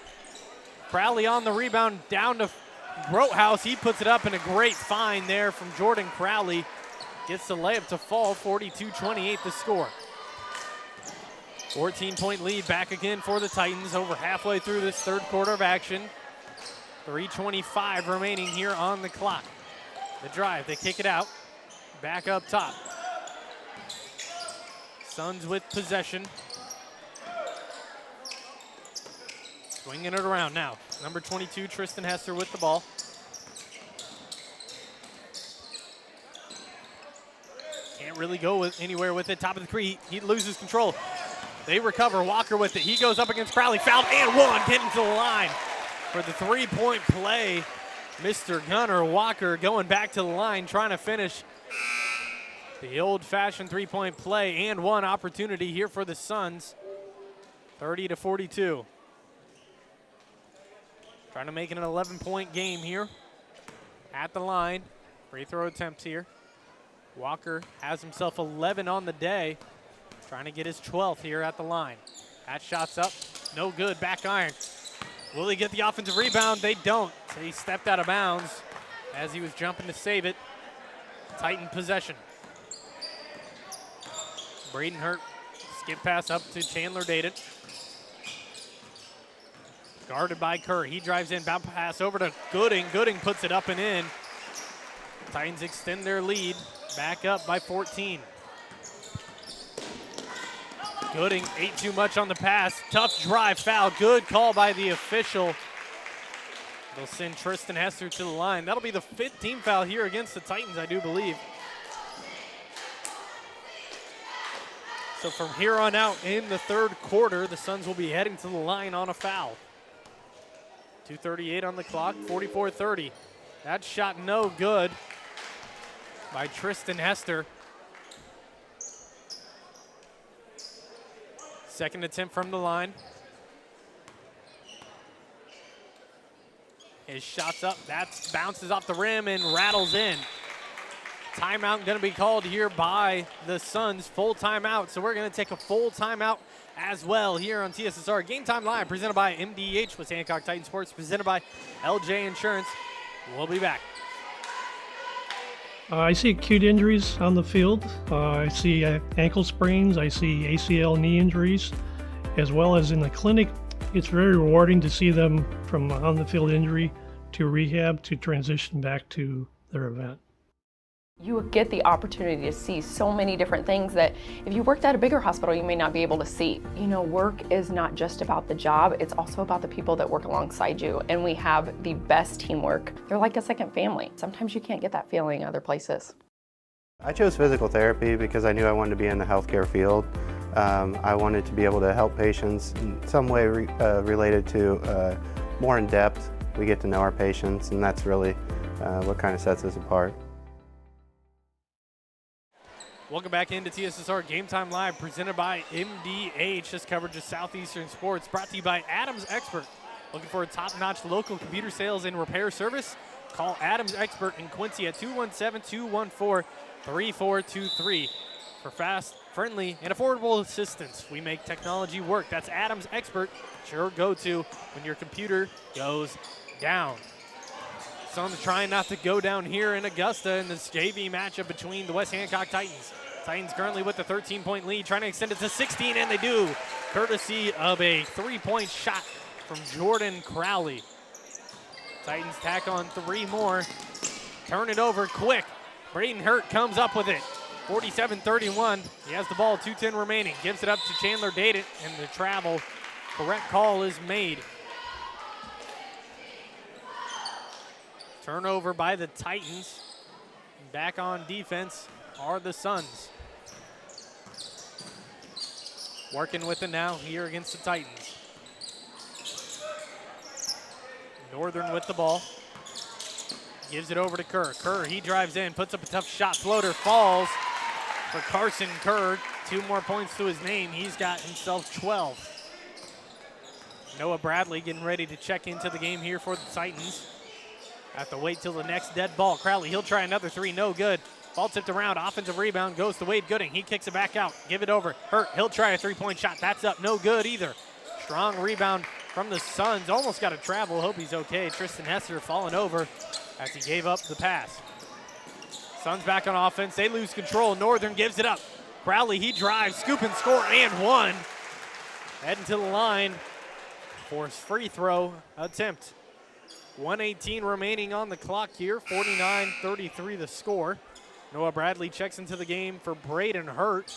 Crowley on the rebound. Down to Grotehouse. He puts it up, and a great find there from Jordan Crowley. Gets the layup to fall. 42-28 the score. 14-point lead back again for the Titans. Over halfway through this third quarter of action. 3:25 remaining here on the clock. The drive. They kick it out. Back up top. Suns with possession. Swinging it around now. Number 22, Tristan Hester with the ball. Can't really go anywhere with it. Top of the key, he loses control. They recover, Walker with it. He goes up against Crowley, fouled and one, getting to the line for the three-point play. Mr. Gunnar Walker going back to the line, trying to finish the old-fashioned three-point play, and one opportunity here for the Suns. 30-42. Trying to make it an 11-point game here at the line. Free throw attempts here. Walker has himself 11 on the day. Trying to get his 12th here at the line. That shot's up. No good. Back iron. Will he get the offensive rebound? They don't. He stepped out of bounds as he was jumping to save it. Titan possession. Braden Hurt. Skip pass up to Chandler Dayton. Guarded by Kerr. He drives in. Bounce pass over to Gooding. Gooding puts it up and in. Titans extend their lead. Back up by 14. Gooding ate too much on the pass. Tough drive, foul. Good call by the official. They'll send Tristan Hester to the line. That'll be the 5th team foul here against the Titans, I do believe. So from here on out in the third quarter, the Suns will be heading to the line on a foul. 2:38 on the clock, 44-30. That shot no good by Tristan Hester. Second attempt from the line. His shot's up. That bounces off the rim and rattles in. Timeout going to be called here by the Suns. Full timeout. So we're going to take a full timeout as well here on TSSR Game Time Live, presented by MDH with Hancock Titan Sports, presented by LJ Insurance. We'll be back. I see acute injuries on the field. I see ankle sprains. I see ACL knee injuries, as well as in the clinic. It's very rewarding to see them from on the field injury to rehab to transition back to their event. You get the opportunity to see so many different things that if you worked at a bigger hospital, you may not be able to see. You know, work is not just about the job, it's also about the people that work alongside you. And we have the best teamwork. They're like a second family. Sometimes you can't get that feeling other places. I chose physical therapy because I knew I wanted to be in the healthcare field. I wanted to be able to help patients in some way related to more in depth. We get to know our patients, and that's really what kind of sets us apart. Welcome back into TSSR Game Time Live, presented by MDH. This coverage of Southeastern sports brought to you by Adams Expert. Looking for a top-notch local computer sales and repair service? Call Adams Expert in Quincy at 217-214-3423 for fast, friendly, and affordable assistance. We make technology work. That's Adams Expert. It's your go-to when your computer goes down. Suns trying not to go down here in Augusta in this JV matchup between the West Hancock Titans. Titans currently with the 13-point lead, trying to extend it to 16, and they do, courtesy of a three-point shot from Jordan Crowley. Titans tack on three more. Turn it over quick. Braden Hurt comes up with it. 47-31. He has the ball, 2:10 remaining. Gives it up to Chandler Dayton, and the travel. Correct call is made. Turnover by the Titans. Back on defense are the Suns. Working with it now here against the Titans. Northern with the ball. Gives it over to Kerr. Kerr, he drives in, puts up a tough shot. Floater falls for Carson Kerr. 2 more points to his name. He's got himself 12. Noah Bradley getting ready to check into the game here for the Titans. Have to wait till the next dead ball. Crowley, he'll try another three, no good. Ball tipped around, offensive rebound goes to Wade Gooding. He kicks it back out, give it over. Hurt, he'll try a three-point shot. That's up, no good either. Strong rebound from the Suns. Almost got a travel, hope he's okay. Tristan Hesser falling over as he gave up the pass. Suns back on offense, they lose control. Northern gives it up. Crowley, he drives, scoop and score, and one. Heading to the line for his free throw attempt. 1:18 remaining on the clock here, 49-33 the score. Noah Bradley checks into the game for Braden Hurt.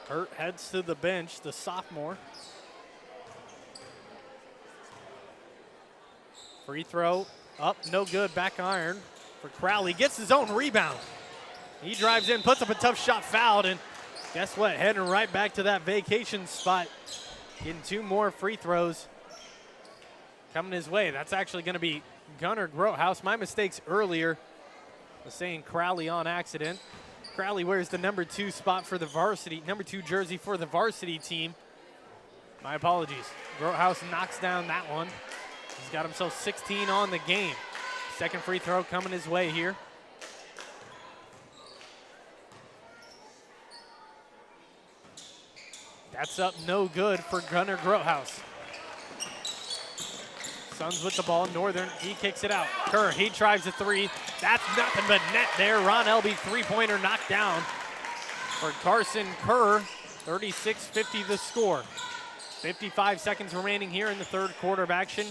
Hurt heads to the bench, the sophomore. Free throw up, no good, back iron for Crowley. Gets his own rebound. He drives in, puts up a tough shot, fouled, and guess what? Heading right back to that vacation spot. Getting 2 more free throws coming his way. That's actually going to be Gunnar Grothaus. My mistakes earlier was saying Crowley on accident. Crowley wears the number 2 spot for the varsity, number 2 jersey for the varsity team. My apologies. Grothaus knocks down that one. He's got himself 16 on the game. Second free throw coming his way here. That's up, no good for Gunnar Grothaus. Suns with the ball. Northern, he kicks it out. Kerr, he tries a three. That's nothing but net there. Ron Elby three-pointer knocked down for Carson Kerr. 36-50 the score. 55 seconds remaining here in the third quarter of action.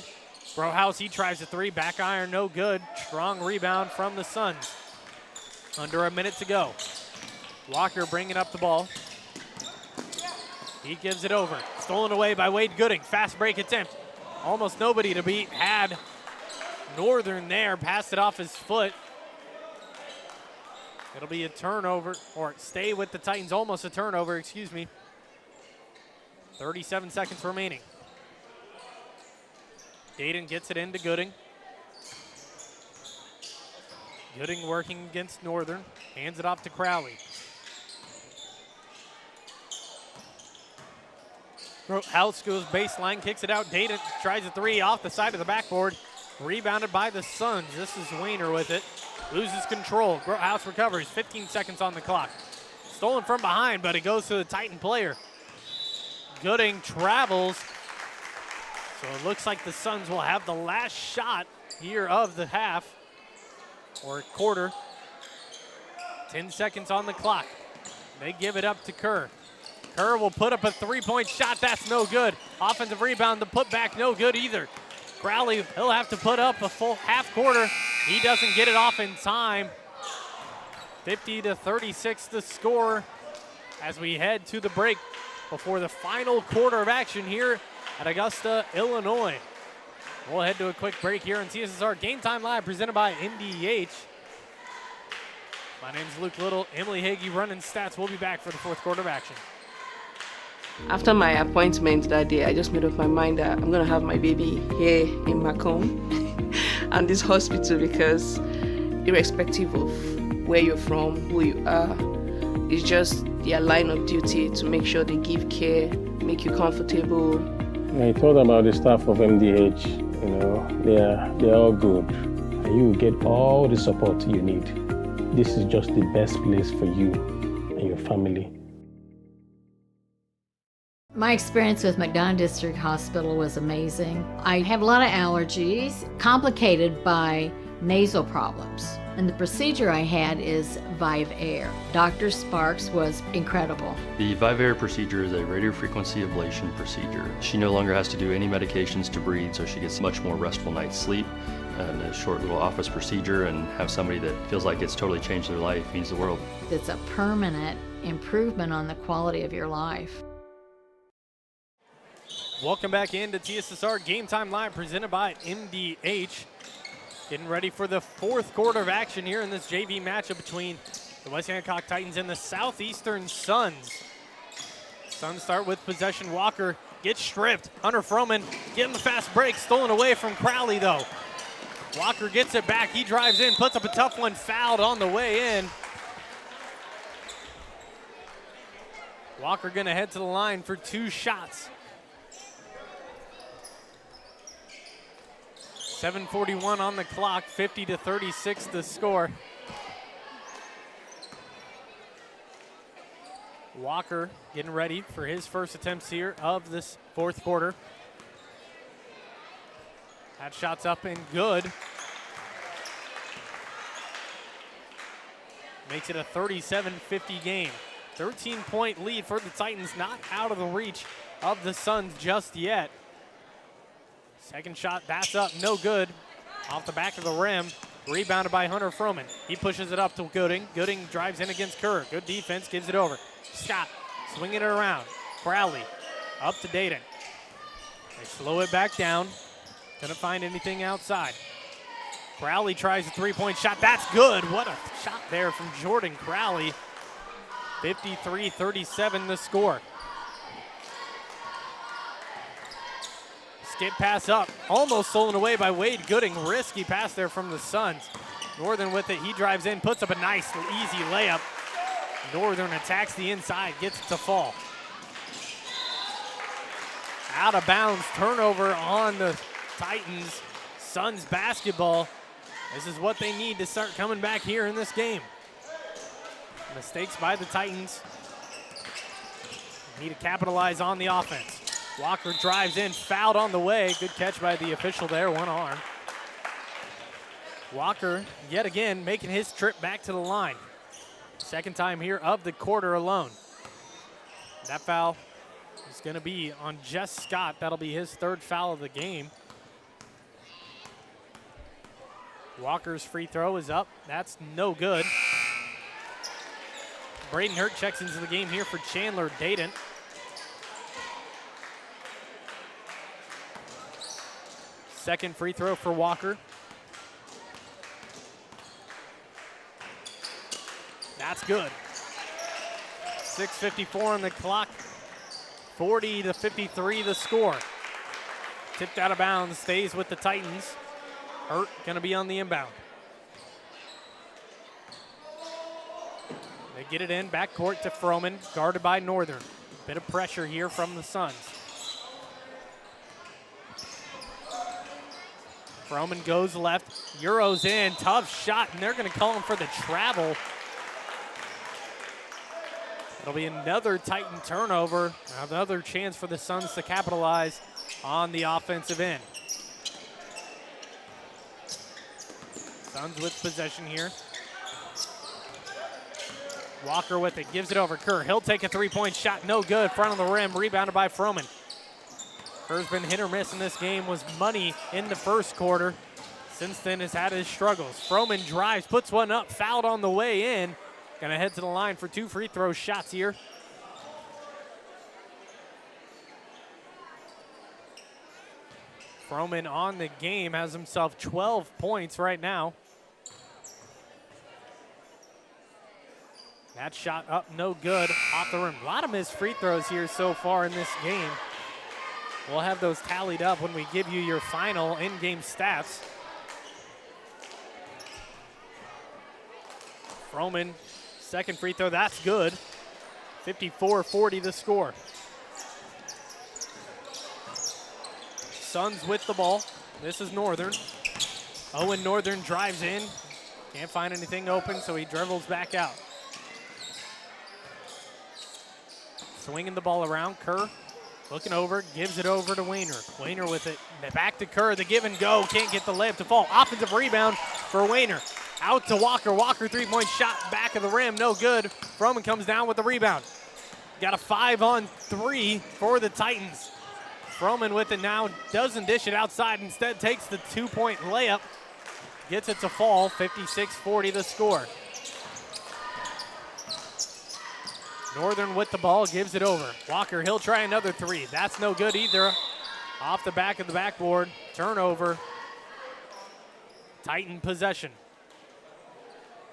Grothaus, he tries a three. Back iron, no good. Strong rebound from the Suns. Under a minute to go. Walker bringing up the ball. He gives it over. Stolen away by Wade Gooding. Fast break attempt. Almost nobody to beat. Had Northern there. Passed it off his foot. It'll be a turnover, or stay with the Titans. Almost a turnover, excuse me. 37 seconds remaining. Dayton gets it into Gooding. Gooding working against Northern. Hands it off to Crowley. House goes baseline, kicks it out. Dayton tries a three off the side of the backboard. Rebounded by the Suns. This is Weiner with it. Loses control. House recovers. 15 seconds on the clock. Stolen from behind, but it goes to the Titan player. Gooding travels. So it looks like the Suns will have the last shot here of the half, or quarter. 10 seconds on the clock. They give it up to Kerr. Kerr will put up a three-point shot. That's no good. Offensive rebound, the putback, no good either. Crowley, he'll have to put up a full half quarter He doesn't get it off in time. 50-36 the score as we head to the break before the final quarter of action here at Augusta, Illinois. We'll head to a quick break here on TSSR Game Time Live presented by MDH. My name's Luke Little, Emily Hagee running stats. We'll be back for the fourth quarter of action. After my appointment that day, I just made up my mind that I'm going to have my baby here in Macomb and this hospital, because irrespective of where you're from, who you are, it's just their line of duty to make sure they give care, make you comfortable. I thought about the staff of MDH, they're all good. And you will get all the support you need. This is just the best place for you and your family. My experience with McDonough District Hospital was amazing. I have a lot of allergies, complicated by nasal problems. And the procedure I had is Vive Air. Dr. Sparks was incredible. The Vive Air procedure is a radiofrequency ablation procedure. She no longer has to do any medications to breathe, so she gets much more restful night's sleep. And a short little office procedure, and have somebody that feels like it's totally changed their life means the world. It's a permanent improvement on the quality of your life. Welcome back into TSSR Game Time Live presented by MDH. Getting ready for the fourth quarter of action here in this JV matchup between the West Hancock Titans and the Southeastern Suns. Suns start with possession. Walker gets stripped. Hunter Froman getting the fast break. Stolen away from Crowley, though. Walker gets it back. He drives in, puts up a tough one, fouled on the way in. Walker going to head to the line for 2 shots. 7:41 on the clock, 50-36 the score. Walker getting ready for his first attempts here of this fourth quarter. That shot's up and good. Makes it a 37-50 game. 13-point lead for the Titans, not out of the reach of the Suns just yet. Second shot, that's up, no good. Off the back of the rim, rebounded by Hunter Froman. He pushes it up to Gooding. Gooding drives in against Kerr. Good defense, gives it over. Scott swinging it around. Crowley up to Dayton. They slow it back down. Couldn't find anything outside. Crowley tries a three-point shot. That's good. What a shot there from Jordan Crowley. 53-37 the score. Skip pass up. Almost stolen away by Wade Gooding. Risky pass there from the Suns. Northern with it. He drives in, puts up a nice, easy layup. Northern attacks the inside, gets it to fall. Out of bounds, turnover on the Titans. Suns basketball. This is what they need to start coming back here in this game. Mistakes by the Titans. Need to capitalize on the offense. Walker drives in, fouled on the way. Good catch by the official there, one arm. Walker, yet again, making his trip back to the line. Second time here of the quarter alone. That foul is going to be on Jess Scott. That'll be his third foul of the game. Walker's free throw is up. That's no good. Braden Hurt checks into the game here for Chandler Dayton. Second free throw for Walker. That's good. 6:54 on the clock. 40-53 the score. Tipped out of bounds, stays with the Titans. Hurt gonna be on the inbound. They get it in, backcourt to Froman, guarded by Northern. Bit of pressure here from the Suns. Froman goes left, Euros in, tough shot, and they're gonna call him for the travel. It'll be another Titan turnover, another chance for the Suns to capitalize on the offensive end. Suns with possession here. Walker with it, gives it over Kerr. He'll take a three-point shot, no good. Front of the rim, rebounded by Froman. Kerr's been hit or miss in this game, was money in the first quarter. Since has had his struggles. Froman drives, puts one up, fouled on the way in. Gonna head to the line for 2 free throw shots here. Froman on the game has himself 12 points right now. That shot up, no good, off the rim. A lot of missed free throws here so far in this game. We'll have those tallied up when we give you your final in-game stats. Froman, second free throw, that's good. 54-40 the score. Suns with the ball. This is Northern. Owen Northern drives in. Can't find anything open, so he dribbles back out. Swinging the ball around. Kerr looking over, gives it over to Wayner. Wayner with it. Back to Kerr, the give and go. Can't get the layup to fall. Offensive rebound for Wayner. Out to Walker. Walker, three-point shot, back of the rim, no good. Froman comes down with the rebound. Got a 5-on-3 for the Titans. Froman with it now, doesn't dish it outside, instead takes the 2-point layup. Gets it to fall, 56-40 the score. Northern with the ball, gives it over. Walker, he'll try another three. That's no good either. Off the back of the backboard, turnover. Titan possession.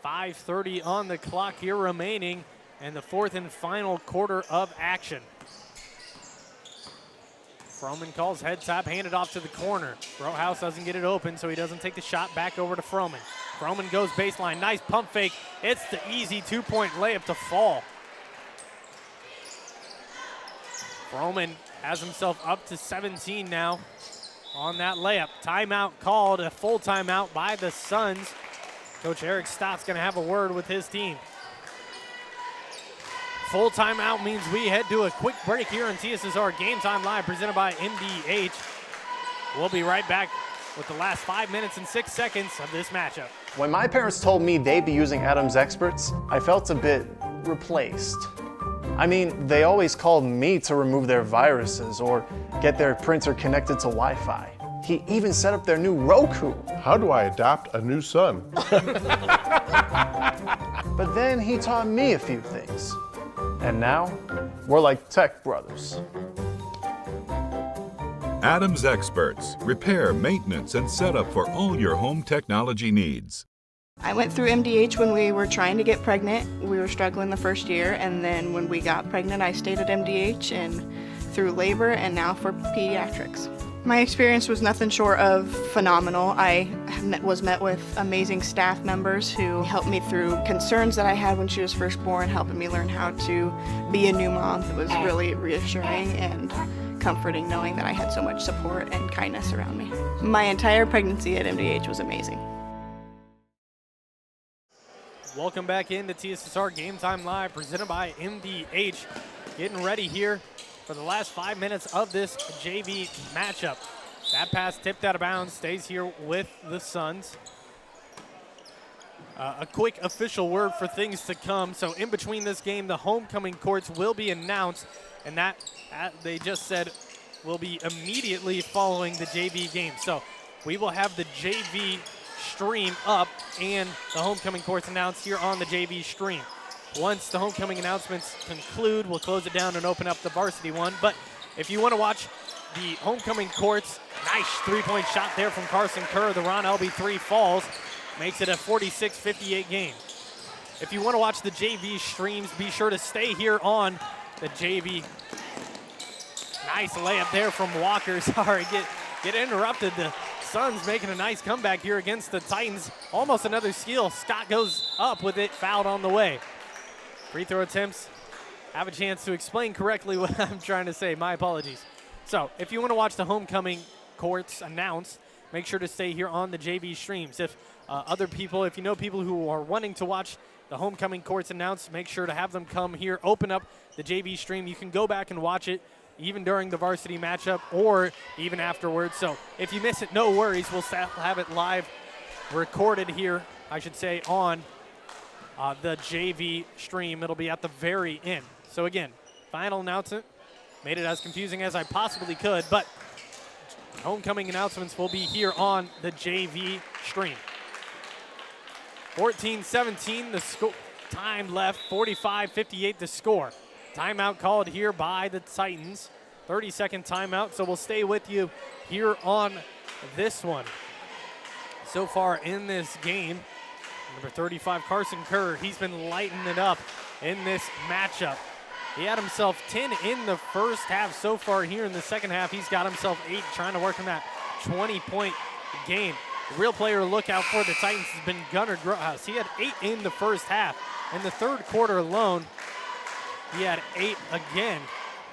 5:30 on the clock here remaining, and the fourth and final quarter of action. Froman calls head tap, handed off to the corner. Rowehouse doesn't get it open, so he doesn't take the shot. Back over to Froman. Froman goes baseline, nice pump fake. It's the easy 2-point layup to fall. Froman has himself up to 17 now on that layup. Timeout called, a full timeout by the Suns. Coach Eric Stott's gonna have a word with his team. Full timeout means we head to a quick break here on TSSR Game Time Live, presented by MDH. We'll be right back with the last 5 minutes and 6 seconds of this matchup. When my parents told me they'd be using Adams Experts, I felt a bit replaced. I mean, they always called me to remove their viruses or get their printer connected to Wi-Fi. He even set up their new Roku. How do I adopt a new son? But then he taught me a few things. And now, we're like tech brothers. Adams Experts. Repair, maintenance, and setup for all your home technology needs. I went through MDH when we were trying to get pregnant. We were struggling the first year, and then when we got pregnant, I stayed at MDH and through labor and now for pediatrics. My experience was nothing short of phenomenal. I was met with amazing staff members who helped me through concerns that I had when she was first born, helping me learn how to be a new mom. It was really reassuring and comforting knowing that I had so much support and kindness around me. My entire pregnancy at MDH was amazing. Welcome back into TSSR Game Time Live, presented by MDH. Getting ready here for the last 5 minutes of this JV matchup. That pass tipped out of bounds, stays here with the Suns. A quick official word for things to come. So in between this game, the homecoming courts will be announced, and that, they just said, will be immediately following the JV game. So we will have the JV stream up and the homecoming courts announced here on the JV stream. Once the homecoming announcements conclude, we'll close it down and open up the varsity one. But if you want to watch the homecoming courts, nice three-point shot there from Carson Kerr. The Ron Elby three falls, makes it a 46-58 game. If you want to watch the JV streams, be sure to stay here on the JV. Nice layup there from Walker. Sorry, get interrupted. The Suns making a nice comeback here against the Titans. Almost another steal. Scott goes up with it, fouled on the way. Free throw attempts. Have a chance to explain correctly what I'm trying to say. My apologies. So if you want to watch the homecoming courts announced, make sure to stay here on the JV streams. If if you know people who are wanting to watch the homecoming courts announced, make sure to have them come here, open up the JV stream. You can go back and watch it even during the varsity matchup or even afterwards. So if you miss it, no worries. We'll have it live recorded here, I should say, on the JV stream. It'll be at the very end. So again, final announcement. Made it as confusing as I possibly could, but Homecoming announcements will be here on the JV stream. 14-17 the time left, 45-58 the score. Timeout called here by the Titans. 30-second timeout, so we'll stay with you here on this one. So far in this game, number 35, Carson Kerr, he's been lighting it up in this matchup. He had himself 10 in the first half. So far here in the second half, he's got himself 8, trying to work on that 20-point game. The real player to look out for the Titans has been Gunnar Grotehouse. He had 8 in the first half. In the third quarter alone, he had 8 again.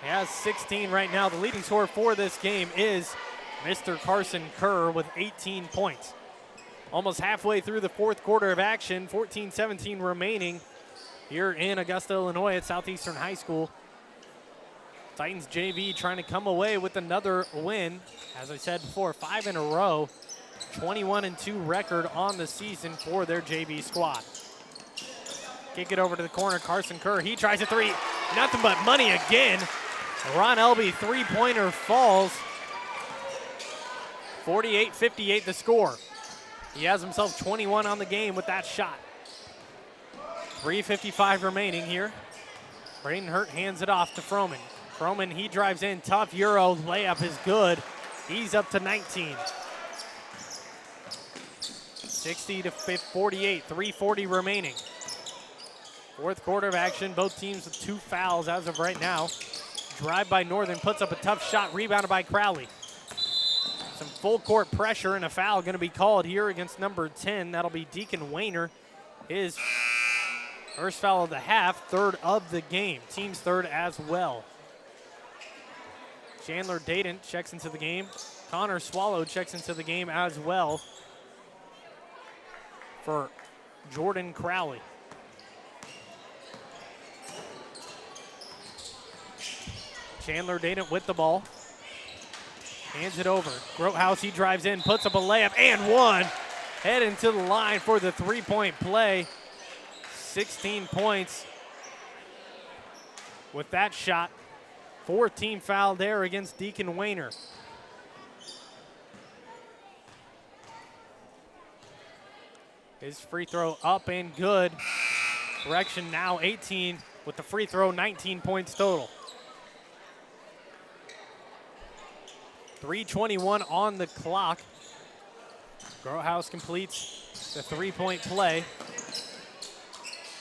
He has 16 right now. The leading scorer for this game is Mr. Carson Kerr with 18 points. Almost halfway through the fourth quarter of action, 14-17 remaining here in Augusta, Illinois at Southeastern High School. Titans JV trying to come away with another win. As I said before, 5 in a row. 21-2 record on the season for their JV squad. Kick it over to the corner, Carson Kerr. He tries a 3, nothing but money again. Ron Elby three-pointer falls. 48-58 the score. He has himself 21 on the game with that shot. 3:55 remaining here. Braden Hurt hands it off to Froman. Froman, he drives in, tough Euro, layup is good. He's up to 19. 60-48, 3:40 remaining. Fourth quarter of action, both teams with 2 fouls as of right now. Drive by Northern, puts up a tough shot, rebounded by Crowley. Some full court pressure and a foul going to be called here against number 10. That'll be Deacon Wayner. His first foul of the half, third of the game. Team's third as well. Chandler Dayton checks into the game. Connor Swallow checks into the game as well for Jordan Crowley. Chandler Dayton with the ball. Hands it over. Grotehouse, he drives in, puts up a layup and one. Heading to the line for the three-point play. 16 points with that shot. 14 foul there against Deacon Wayner. His free throw up and good. Correction now 18 with the free throw, 19 points total. 3:21 on the clock. Grotehouse completes the three-point play.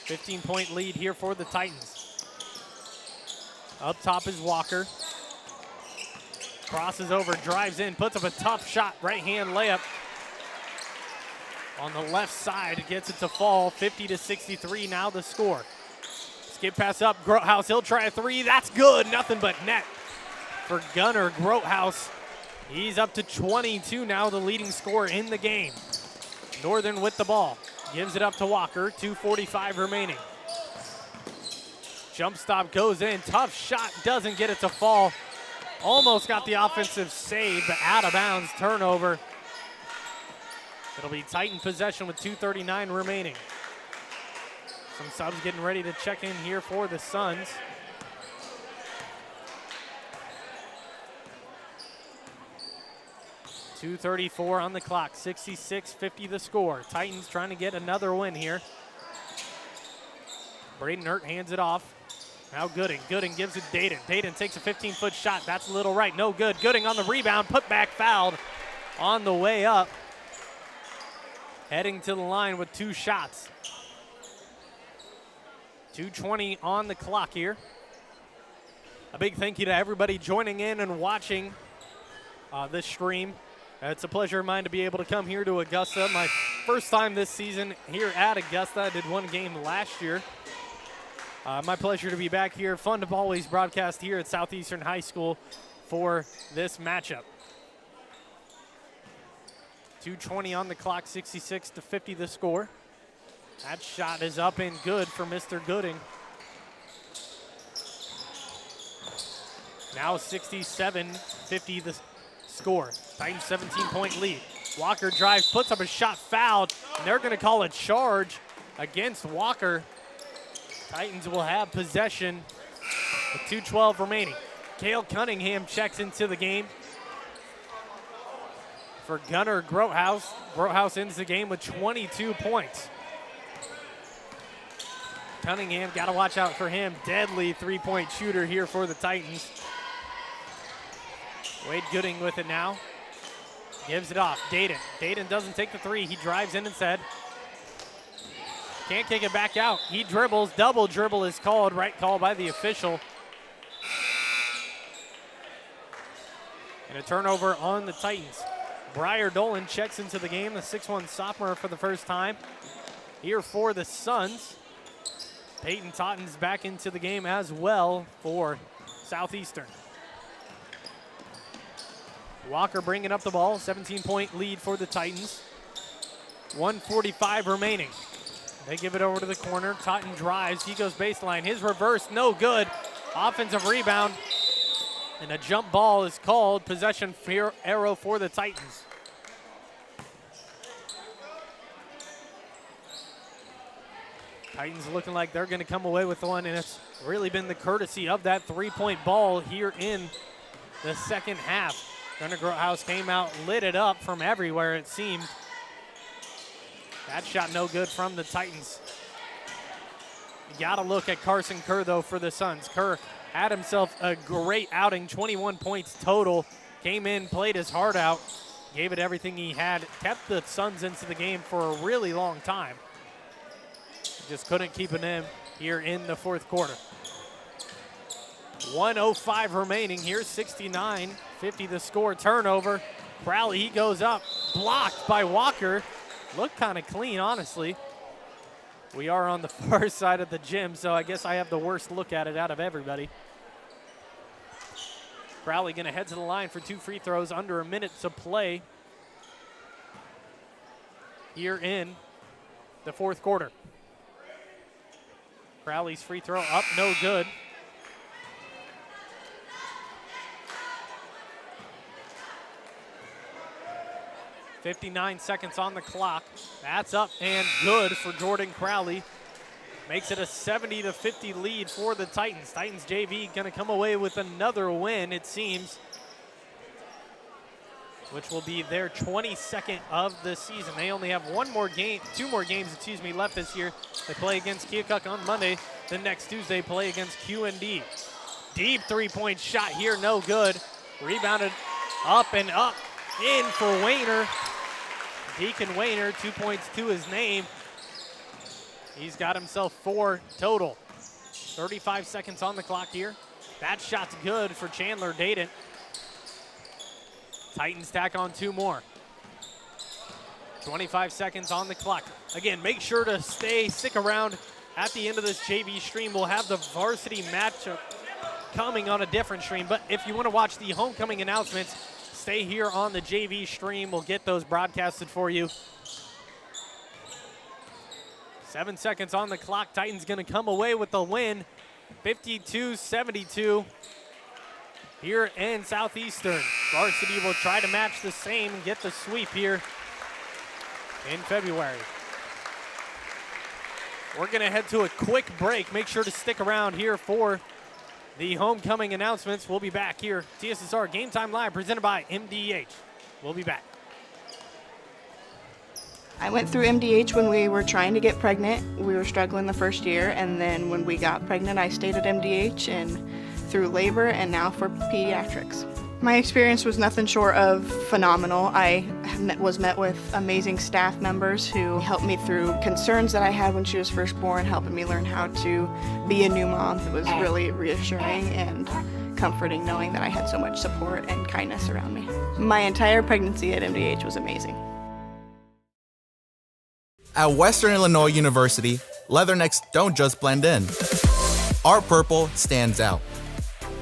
15-point lead here for the Titans. Up top is Walker. Crosses over, drives in, puts up a tough shot, right-hand layup. On the left side, gets it to fall, 50-63 now the score. Skip pass up, Grotehouse, he'll try a 3, that's good, nothing but net for Gunnar Grotehouse. He's up to 22 now, the leading scorer in the game. Northern with the ball, gives it up to Walker, 2:45 remaining. Jump stop goes in, tough shot, doesn't get it to fall. Almost got the offensive save, but out of bounds, turnover. It'll be Titan possession with 2:39 remaining. Some subs getting ready to check in here for the Suns. .234 on the clock, 66-50 the score. Titans trying to get another win here. Braden Hurt hands it off. Now Gooding. Gooding gives it Dayton. Dayton takes a 15-foot shot. That's a little right. No good. Gooding on the rebound. Put back fouled on the way up. Heading to the line with 2 shots. 2:20 on the clock here. A big thank you to everybody joining in and watching this stream. It's a pleasure of mine to be able to come here to Augusta. My first time this season here at Augusta. I did one game last year. My pleasure to be back here. Fun to always broadcast here at Southeastern High School for this matchup. 2:20 on the clock, 66-50 the score. That shot is up and good for Mr. Gooding. Now 67-50 the score. Titans 17-point lead. Walker drives, puts up a shot, fouled, and they're going to call a charge against Walker. Titans will have possession with 2:12 remaining. Cale Cunningham checks into the game. for Gunnar Grothaus. Grothaus ends the game with 22 points. Cunningham, got to watch out for him. Deadly three-point shooter here for the Titans. Wade Gooding with it now. Gives it off. Dayton. Dayton doesn't take the three. He drives in instead. Can't kick it back out. He dribbles. Double dribble is called. Right call by the official. And a turnover on the Titans. Briar Dolan checks into the game, the 6'1 sophomore for the first time here for the Suns. Peyton Totten's back into the game as well for Southeastern. Walker bringing up the ball, 17-point lead for the Titans. 1:45 remaining. They give it over to the corner. Totten drives, he goes baseline. His reverse, no good. Offensive rebound, and a jump ball is called. Possession arrow for the Titans. Titans looking like they're going to come away with one, and it's really been the courtesy of that three-point ball here in the second half. Gunnar Grothaus came out, lit it up from everywhere it seemed. That shot no good from the Titans. You got to look at Carson Kerr, though, for the Suns. Kerr had himself a great outing, 21 points total. Came in, played his heart out, gave it everything he had, kept the Suns into the game for a really long time. Just couldn't keep it in here in the fourth quarter. 1:05 remaining here, 69-50 the score. Turnover. Crowley, he goes up, blocked by Walker. Looked kind of clean, honestly. We are on the far side of the gym, so I guess I have the worst look at it out of everybody. Crowley gonna head to the line for 2 free throws, under a minute to play here in the fourth quarter. Crowley's free throw up, no good. .59 seconds on the clock. That's up and good for Jordan Crowley. Makes it a 70-50 lead for the Titans. Titans JV gonna come away with another win, it seems, which will be their 22nd of the season. They only have two more games left this year. They play against Keokuk on Monday. The next Tuesday play against QND. Deep three-point shot here, no good. Rebounded up and up, in for Wayner. Deacon Wayner, 2 points to his name. He's got himself 4 total. 35 seconds on the clock here. That shot's good for Chandler Dayton. Titans tack on 2 more. 25 seconds on the clock. Again, make sure to stick around at the end of this JV stream. We'll have the varsity matchup coming on a different stream, but if you want to watch the homecoming announcements, stay here on the JV stream. We'll get those broadcasted for you. 7 seconds on the clock. Titans going to come away with the win, 52-72 here in Southeastern. Varsity will try to match the same and get the sweep here in February. We're going to head to a quick break. Make sure to stick around here for the homecoming announcements. We'll be back here. TSSR Game Time Live presented by MDH. We'll be back. I went through MDH when we were trying to get pregnant. We were struggling the first year, and then when we got pregnant, I stayed at MDH and through labor and now for pediatrics. My experience was nothing short of phenomenal. I was met with amazing staff members who helped me through concerns that I had when she was first born, helping me learn how to be a new mom. It was really reassuring and comforting knowing that I had so much support and kindness around me. My entire pregnancy at MDH was amazing. At Western Illinois University, leathernecks don't just blend in. Our purple stands out.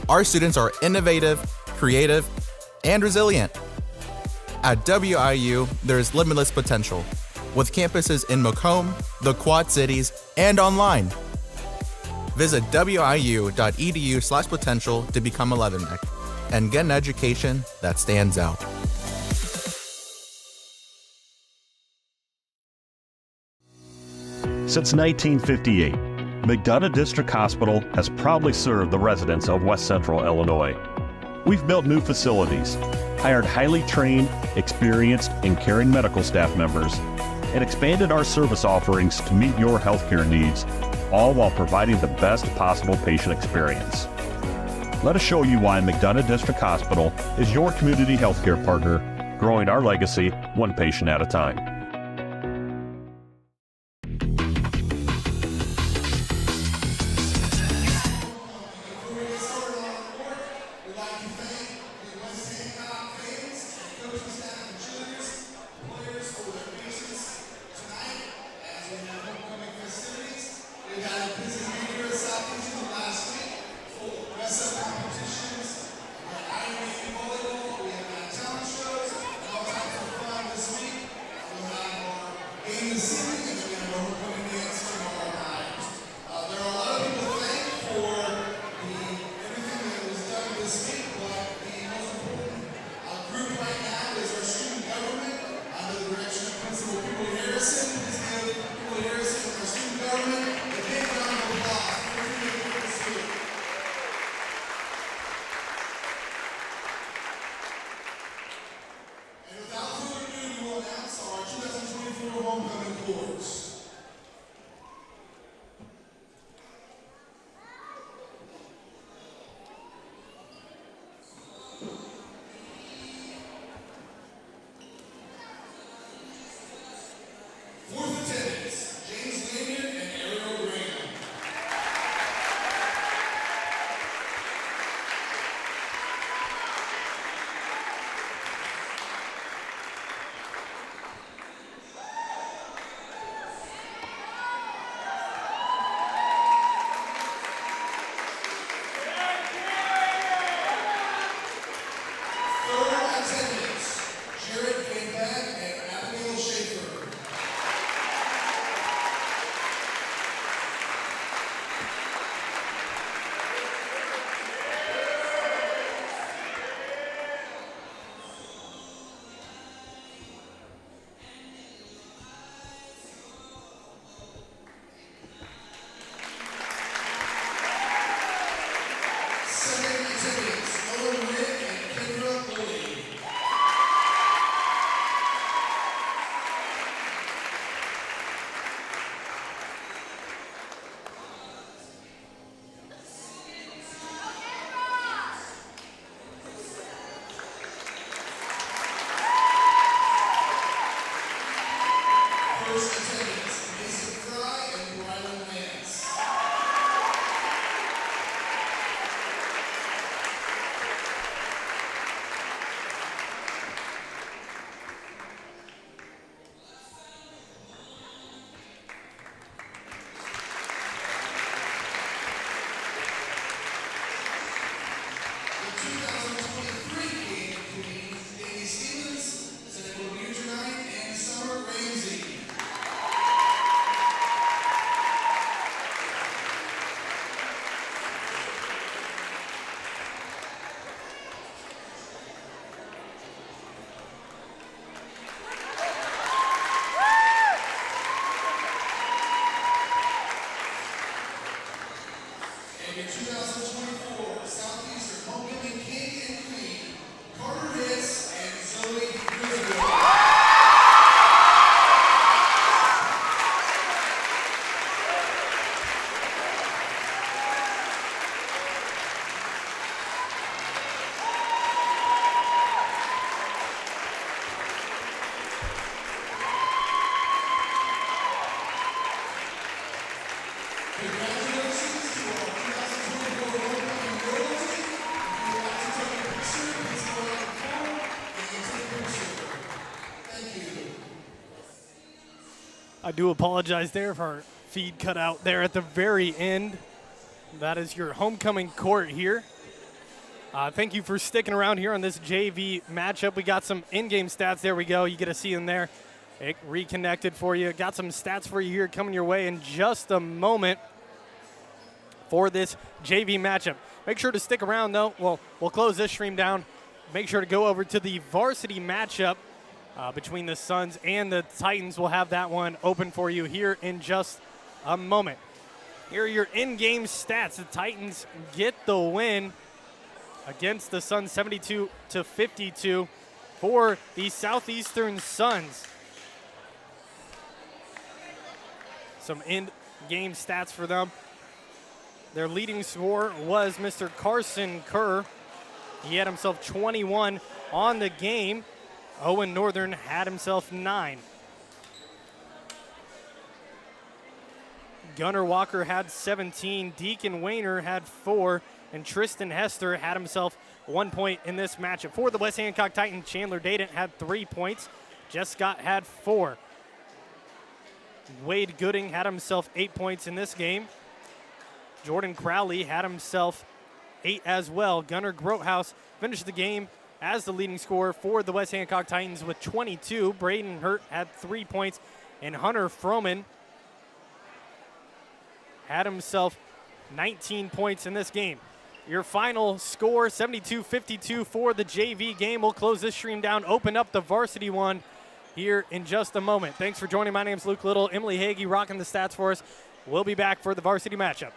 Our students are innovative, creative, and resilient. At WIU, there's limitless potential, with campuses in Macomb, the Quad Cities, and online. Visit wiu.edu/potential to become a leatherneck and get an education that stands out. Since 1958, McDonough District Hospital has proudly served the residents of West Central Illinois. We've built new facilities, hired highly trained, experienced, and caring medical staff members, and expanded our service offerings to meet your healthcare needs, all while providing the best possible patient experience. Let us show you why McDonough District Hospital is your community healthcare partner, growing our legacy one patient at a time. And your 2024 Southeastern Homecoming King and Queen, Carter Hitz and Zoe Griswold. I do apologize there for our feed cut out there at the very end. That is your homecoming court here. Thank you for sticking around here on this JV matchup. We got some in-game stats. There we go. You get to see them there. It reconnected for you. Got some stats for you here coming your way in just a moment for this JV matchup. Make sure to stick around, though. We'll close this stream down. Make sure to go over to the varsity matchup between the Suns and the Titans. We'll have that one open for you here in just a moment. Here are your in-game stats. The Titans get the win against the Suns, 72-52 for the Southeastern Suns. Some in-game stats for them. Their leading scorer was Mr. Carson Kerr. He had himself 21 on the game. Owen Northern had himself 9. Gunnar Walker had 17. Deacon Wayner had 4. And Tristan Hester had himself 1 point in this matchup. For the West Hancock Titans, Chandler Dadent had 3 points. Jess Scott had 4. Wade Gooding had himself 8 points in this game. Jordan Crowley had himself 8 as well. Gunnar Grothaus finished the game as the leading scorer for the West Hancock Titans with 22. Braden Hurt had 3 points, and Hunter Froman had himself 19 points in this game. Your final score, 72-52 for the JV game. We'll close this stream down, open up the varsity one here in just a moment. Thanks for joining. My name's Luke Little. Emily Hagee rocking the stats for us. We'll be back for the varsity matchup.